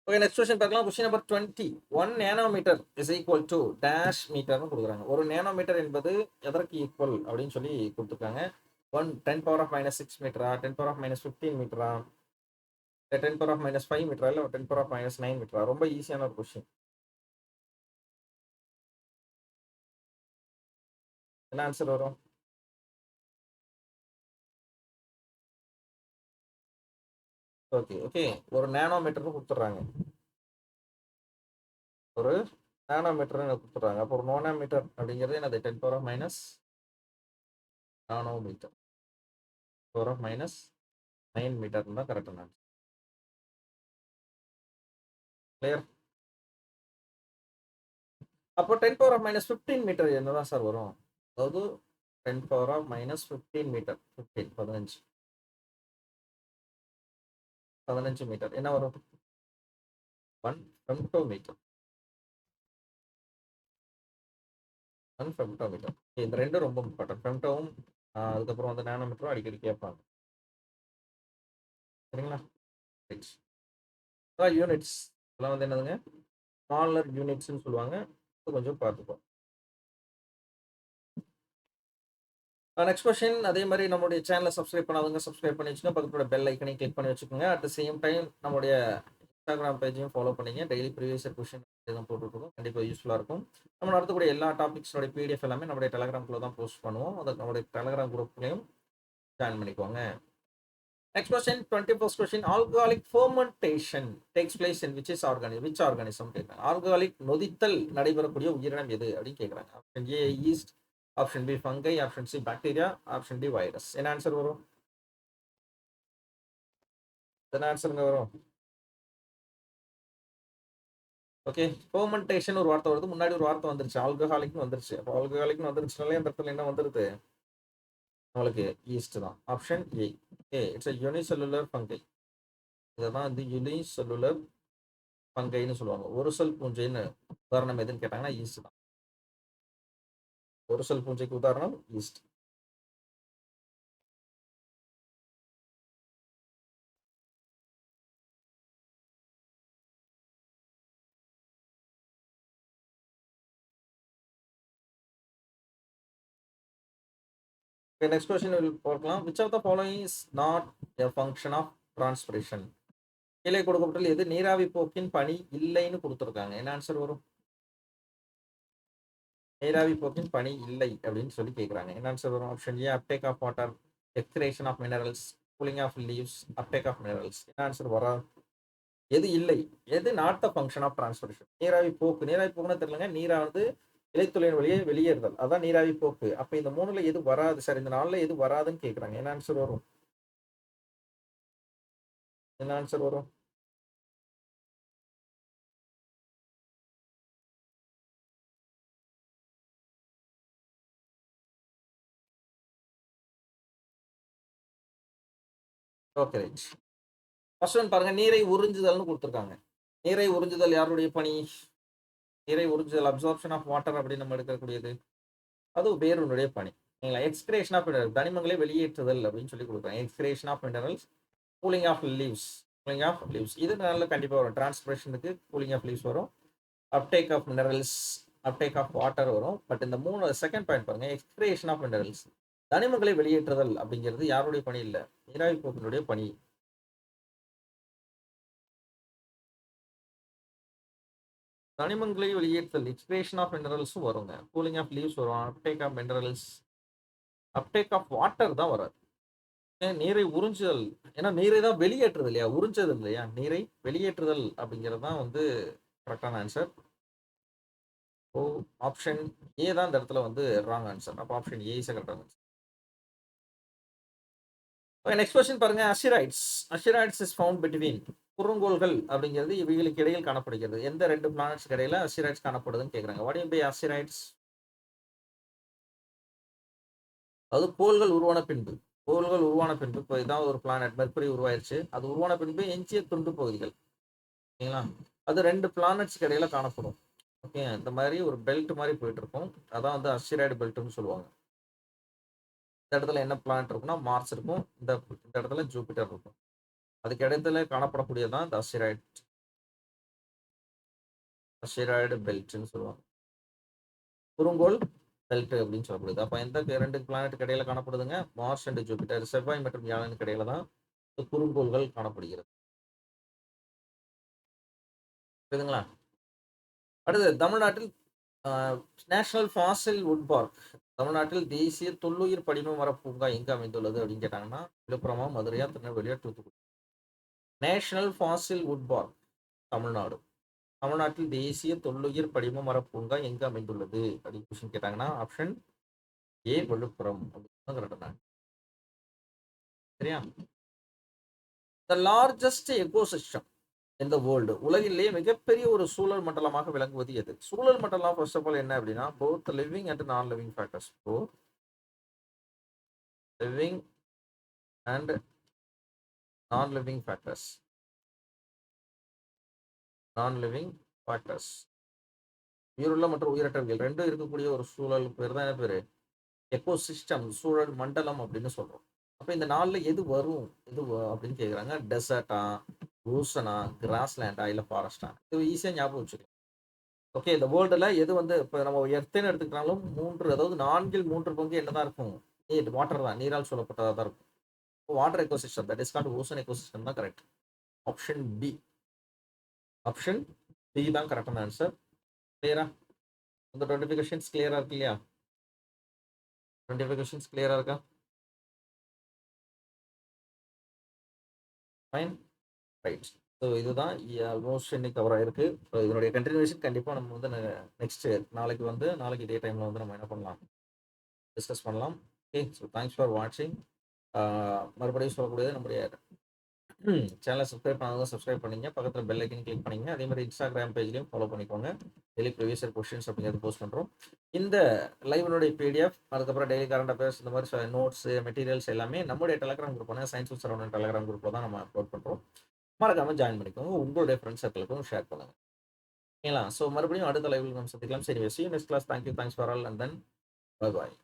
ஓகே, நெக்ஸ்ட் கொஸ்டின் பார்க்கலாம். Question number 20. 1 nanometre is equal to dash மீட்டர்னு கொடுக்குறாங்க. ஒரு நேனோமீட்டர் என்பது எதற்கு ஈக்குவல் அப்படின்னு சொல்லி கொடுத்துருக்காங்க. 10 பவர் ஆஃப் -6 மீட்டரா, 10 பவர் ஆஃப் -15 மீட்டரா, 10 பவர் ஆஃப் -5 மீட்டரா, இல்லை 10 பவர் ஆஃப் -9 மீட்டரா? ரொம்ப ஈஸியான ஒரு கொஸ்டின். என்ன ஆன்சர் வரும்? ஓகே ஓகே, ஒரு நேனோமீட்டர்னு கொடுத்துட்றாங்க. ஒரு நானோமீட்டர்னு கொடுத்துட்றாங்க. அப்போ ஒரு நானோமீட்டர் அப்படிங்கிறது என்னது? 10 power of minus nanometre, power of -9 metre தான் கரெக்டான ஆன்சர். கிளியர்? அப்போ 10 பவர் ஆஃப் -15 மீட்டர் என்னதான் சார் வரும்? அதாவது 10 பவர் ஆஃப் -15 மீட்டர், 15 மீட்டர் என்ன வரும்? 1 ஃபெம்டோ மீட்டர். 1 femto metre. இந்த ரெண்டும் ரொம்ப இம்பார்ட்டன்ட். ஃபெம்டோவும் அதுக்கப்புறம் வந்து நானோமீட்டரும் அடிக்கடி கேட்பாங்க. சரிங்களா? ரைட். அதான் யூனிட்ஸ். இதெல்லாம் வந்து என்னதுங்க? ஸ்மாலர் யூனிட்ஸ்ன்னு சொல்லுவாங்க. இது கொஞ்சம் பார்த்துப்போம். நெக்ஸ்ட் கொஸ்டின் அதே மாரி நம்மளுடைய சேனல சப்ஸ்கிரைப் பண்ணாதவங்க சப்ஸ்கிரைப் பண்ணி வச்சுக்கோங்க. பக்கத்துல பெல் ஐக்கனையும் கிளிக் பண்ணி வச்சுக்கோங்க. அட் த சேம் டைம் நம்முடைய இன்ஸ்டாகிராம் பேஜையும் ஃபாலோ பண்ணீங்க. டெய்லி ப்ரீவியஸ் இயர் கொஸ்டின் தான் போட்டுட்ருக்கோம். கண்டிப்பா யூஸ்ஃபுல்லா இருக்கும். நம்ம நடத்தக்கூடிய எல்லா டாபிக்ஸோட பிடிஎஃப் எல்லாமே நம்முடைய டெலகிராம் குள்ள தான் போஸ்ட் பண்ணுவோம். அத நம்முடைய டெலகிராம் குரூப்லயும் ஜாயின் பண்ணிக்கோங்க. Next question, 21st question. Alcoholic fermentation takes place in which organism கேட்குறாங்க. ஆல்கஹாலிக் நொதித்தல் நடைபெறக்கூடிய உயிரினம் எது அப்படின்னு கேட்குறாங்க. Option A yeast, option B fungi, option C bacteria, option D virus. என்ன ஆன்சர் வரும்? என்ன ஆன்சருங்க வரும்? ஓகே, ஃபெர்மெண்டேஷன் ஒரு வார்த்தை வருது. முன்னாடி ஒரு வார்த்தை வந்துருச்சு. ஆல்கஹாலிக்னு வந்துருச்சு. அப்போ ஆல்கஹாலிக்னு வந்துருச்சுனாலே அந்த இடத்துல என்ன வந்துருது? நம்மளுக்கு ஈஸ்ட் தான். Option A. Okay, it's a unicellular fungi. இதை தான் வந்து யூனிசெல்லுலர் பங்கைன்னு சொல்லுவாங்க. ஒரு செல் பூஞ்சைன்னு உதாரணம் எதுன்னு கேட்டாங்கன்னா ஈஸ்ட் தான். ஒரு செல் பூஞ்சைக்கு உதாரணம் ஈஸ்ட். நெக்ஸ்ட் கொஸ்டின் பார்க்கலாம். Which of the following is not a function of transpiration? கீழே கொடுக்கப்பட்டுள்ள எது நீராவி போக்கின் பணி இல்லைன்னு கொடுத்துருக்காங்க. என்ன ஆன்சர் வரும்? நீராவி போக்கின் பணி இல்லை அப்படின்னு சொல்லி கேட்குறாங்க. என்ன ஆன்சர் வரும்? Option A uptake of water, excretion of minerals, cooling of leaves, uptake of minerals. என்ன ஆன்சர் வராது? எது இல்லை? எது not the function of transpiration? நீராவி போக்கு. நீராவி போக்குன்னு தெரியலங்க. நீரானது இலைத்துளையின் வழியே வெளியேறுதல். அதான் நீராவி போக்கு. அப்ப இந்த 3ல எது வராது சார்? இந்த 4ல எது வராதுன்னு கேட்குறாங்க. என்ன ஆன்சர் வரும்? என்ன ஆன்சர் வரும்? Okay right. ஃபர்ஸ்ட் ஒன் பாருங்க. நீரை உறிஞ்சுதல்னு கொடுத்துருக்காங்க. நீரை உறிஞ்சுதல் யாருடைய பணி? நீரை உறிஞ்சுதல் அப்சார்ப்ஷன் ஆஃப் வாட்டர் அப்படின்னு நம்ம எடுக்கக்கூடியது. அது வேறொன்னுடைய பணி. சரிங்களா? எக்ஸ்கிரேஷன் ஆஃப் மினரல், தனிமங்களை வெளியேற்றுதல் அப்படின்னு சொல்லி கொடுக்குறாங்க. Excretion of minerals, cooling of leaves. Cooling of leaves இது நல்ல கண்டிப்பாக வரும். டிரான்ஸ்பிரேஷனுக்கு கூலிங் ஆஃப் லீவ்ஸ் வரும். Uptake of minerals, uptake of water வரும். பட் இந்த 3 செகண்ட் பாயிண்ட் பாருங்க. எக்ஸ்கிரேஷன் ஆஃப் மினரல்ஸ், தனிமங்களை வெளியேற்றுதல் அப்படிங்கிறது யாருடைய பணி இல்லை? நீராவி போக்கினுடைய பணி. தனிமங்களை வெளியேற்றுதல் எக்ஸ்கிரேஷன் ஆஃப் மினரல்ஸும் வருங்க. கூலிங் ஆஃப் லீவ்ஸ் வரும். Uptake of minerals, uptake of water தான் வராது. நீரை உறிஞ்சுதல், ஏன்னா நீரை தான் வெளியேற்றுதல் இல்லையா? உறிஞ்சது இல்லையா? நீரை வெளியேற்றுதல் அப்படிங்கிறது தான் வந்து கரெக்டான ஆன்சர். ஓ, ஆப்ஷன் ஏ தான் இந்த இடத்துல வந்து ராங் ஆன்சர். அப்போ ஆப்ஷன் ஏ இஸ் கரெக்டான ஆன்சர். நெக்ஸ்ட் கொஸ்டின் பாருங்க. அசிரைட்ஸ். அசிரைட்ஸ் இஸ் ஃபவுண்ட் பிட்வீன். குறுங்கோள்கள் அப்படிங்கிறது இவைகளுக்கு இடையில் காணப்படுகிறது. எந்த 2 பிளானட்ஸ்க்கு இடையில அசிரைட்ஸ் காணப்படுதுன்னு கேட்குறாங்க. What is by asteroids? அது கோள்கள் உருவான பின்பு. கோள்கள் உருவான பின்பு இப்போ இதான் ஒரு பிளானட் மெர்க்குரி உருவாயிருச்சு. அது உருவான பின்பு எஞ்சிய துண்டு பகுதிகள். ஓகேங்களா? அது 2 பிளானட்ஸ்க்கு இடையில காணப்படும். ஓகே, இந்த மாதிரி ஒரு பெல்ட் மாதிரி போயிட்டு இருக்கும். அதான் வந்து அஸ்டிராய்டு பெல்ட்னு சொல்லுவாங்க. இந்த இடத்துல என்ன பிளானட் இருக்குன்னா மார்ஸ் இருக்கும். இந்த இந்த இடத்துல ஜூபிட்டர் இருக்கும். அதுக்கு இடத்துல காணப்படக்கூடியதான் இந்த அஸ்டிராய்டு பெல்ட்னு சொல்லுவாங்க. குறுங்கோள் பெல்ட் அப்படின்னு சொல்லப்படுது. அப்ப எந்த 2 பிளானட்டுக்கு இடையில காணப்படுதுங்க? Mars and Jupiter. செவ்வாய் மற்றும் வியாழனுக்கு இடையில தான் குறுங்கோள்கள் காணப்படுகிறது. புரியுதுங்களா? அடுத்து தமிழ்நாட்டில் நேஷனல் ஃபாசில் வுட் பார்க், தமிழ்நாட்டில் தேசிய தொல்லுயிர் படிம மர பூங்கா எங்க அமைந்துள்ளது அப்படின்னு கேட்டாங்கன்னா விழுப்புரமா, மதுரையா, திருநெல்வேலியா, Thoothukudi? National fossil wood park Tamil Nadu. தமிழ்நாட்டில் தேசிய தொல்லுயிர் படிம மர பூங்கா எங்க அமைந்துள்ளது அப்படின்னு கொஸ்டின் கேட்டாங்கன்னா ஆப்ஷன் ஏ விழுப்புரம் அப்படின்னு கரெக்டான. சரியா? த லார்ஜஸ்ட் எக்கோசிஸ்டம் இந்த வேர்ல்டு, உலகிலேயே மிகப்பெரிய ஒரு சூழல் மண்டலமாக விளங்குவது எது? சூழல் மண்டலம் ஃபர்ஸ்ட் ஆஃப் ஆல் என்ன அப்படின்னா போத் லிவிங் அண்ட் நான் living factors. Both living and நான் லிவிங் ஃபேக்டர்ஸ். நான் லிவிங் ஃபேக்டர்ஸ், உயிருள்ள மற்றும் உயிரற்றவைகள் ரெண்டும் இருக்கக்கூடிய ஒரு சூழல் பேர் தான் என்ன பேரு? எக்கோசிஸ்டம், சூழல் மண்டலம் அப்படின்னு சொல்றோம். அப்ப இந்த நாள்ல எது வரும்? எது அப்படின்னு கேக்குறாங்க. டெசர்ட்டா, ஓசனா, கிராஸ்லேண்டா, இல்ல ஃபாரஸ்ட்டா? இது ஈஸியா ஞாபகம் வச்சுக்கலாம். ஓகே. இந்த வேர்ல்டுல எது வந்து இப்ப நம்ம எர்த்ன்னு எடுத்துக்கிட்டாலும் 3 அதாவது 4ல் 3 பங்கு என்னதான் இருக்கும்? நீர், வாட்டர் தான். நீரால் சூழப்பட்டதா தான் இருக்கும். Water ecosystem that is called ocean ecosystem தான் correct. Option B. Option D தான் கரெக்டான ஆன்சர். கிளியரா? இந்த 25 கொஸ்டின்ஸ் கிளியரா இருக்கு இல்லையா? 25 கொஸ்டின்ஸ் கிளியரா இருக்கா? ஃபைன். ரைட். ஸோ இதுதான் ஆல்மோஸ்ட் இன்னைக்கு கவர் ஆயிருக்கு. ஸோ இதனுடைய கன்டினியூஷன் கண்டிப்பா நம்ம வந்து நெக்ஸ்ட் நாளைக்கு இதே டைம்ல வந்து நம்ம என்ன பண்ணலாம்? டிஸ்கஸ் பண்ணலாம். ஓகே. ஸோ தேங்க்ஸ் ஃபார் வாட்சிங். மறுபடியும் சொல்லக்கூடியது நம்முடைய சேனலை சப்ஸ்கிரைப் பண்ணாதவங்க சப்ஸ்கிரைப் பண்ணிங்க. பக்கத்தில் பெல் ஐக்கன் கிளிக் பண்ணிங்க. அதே மாதிரி இன்ஸ்டாகிராம் பேஜ்லையும் ஃபாலோ பண்ணிக்கோங்க. டெய்லி ப்ரீவியஸ் இயர் கொஸ்டின்ஸ் அப்படிங்கிறது போஸ்ட் பண்ணுறோம். இந்த லைவ்னுடைய பிடிஎஃப், அதுக்கப்புறம் டெய்லி கரண்ட் அஃபேர்ஸ், இந்த மாதிரி நோட்ஸ், மெட்டீரியல்ஸ் எல்லாமே நம்முடைய டெலகிராம் குரூப்பான சயின்ஸ் வித் சரவணன் டெலகிராம் குரூப்பில் தான் நம்ம அப்லோட் பண்ணுறோம். மறக்காம ஜாயின் பண்ணிக்கோங்க. உங்களுடைய ஃப்ரெண்ட்ஸ் சர்க்கிளுக்கும் ஷேர் பண்ணுங்க. ஓகேங்களா? ஸோ மறுபடியும் அடுத்த லைவில் நம்ம சந்திக்கலாம். சரி, see you next class. Thank you. Thanks for all and then bye bye.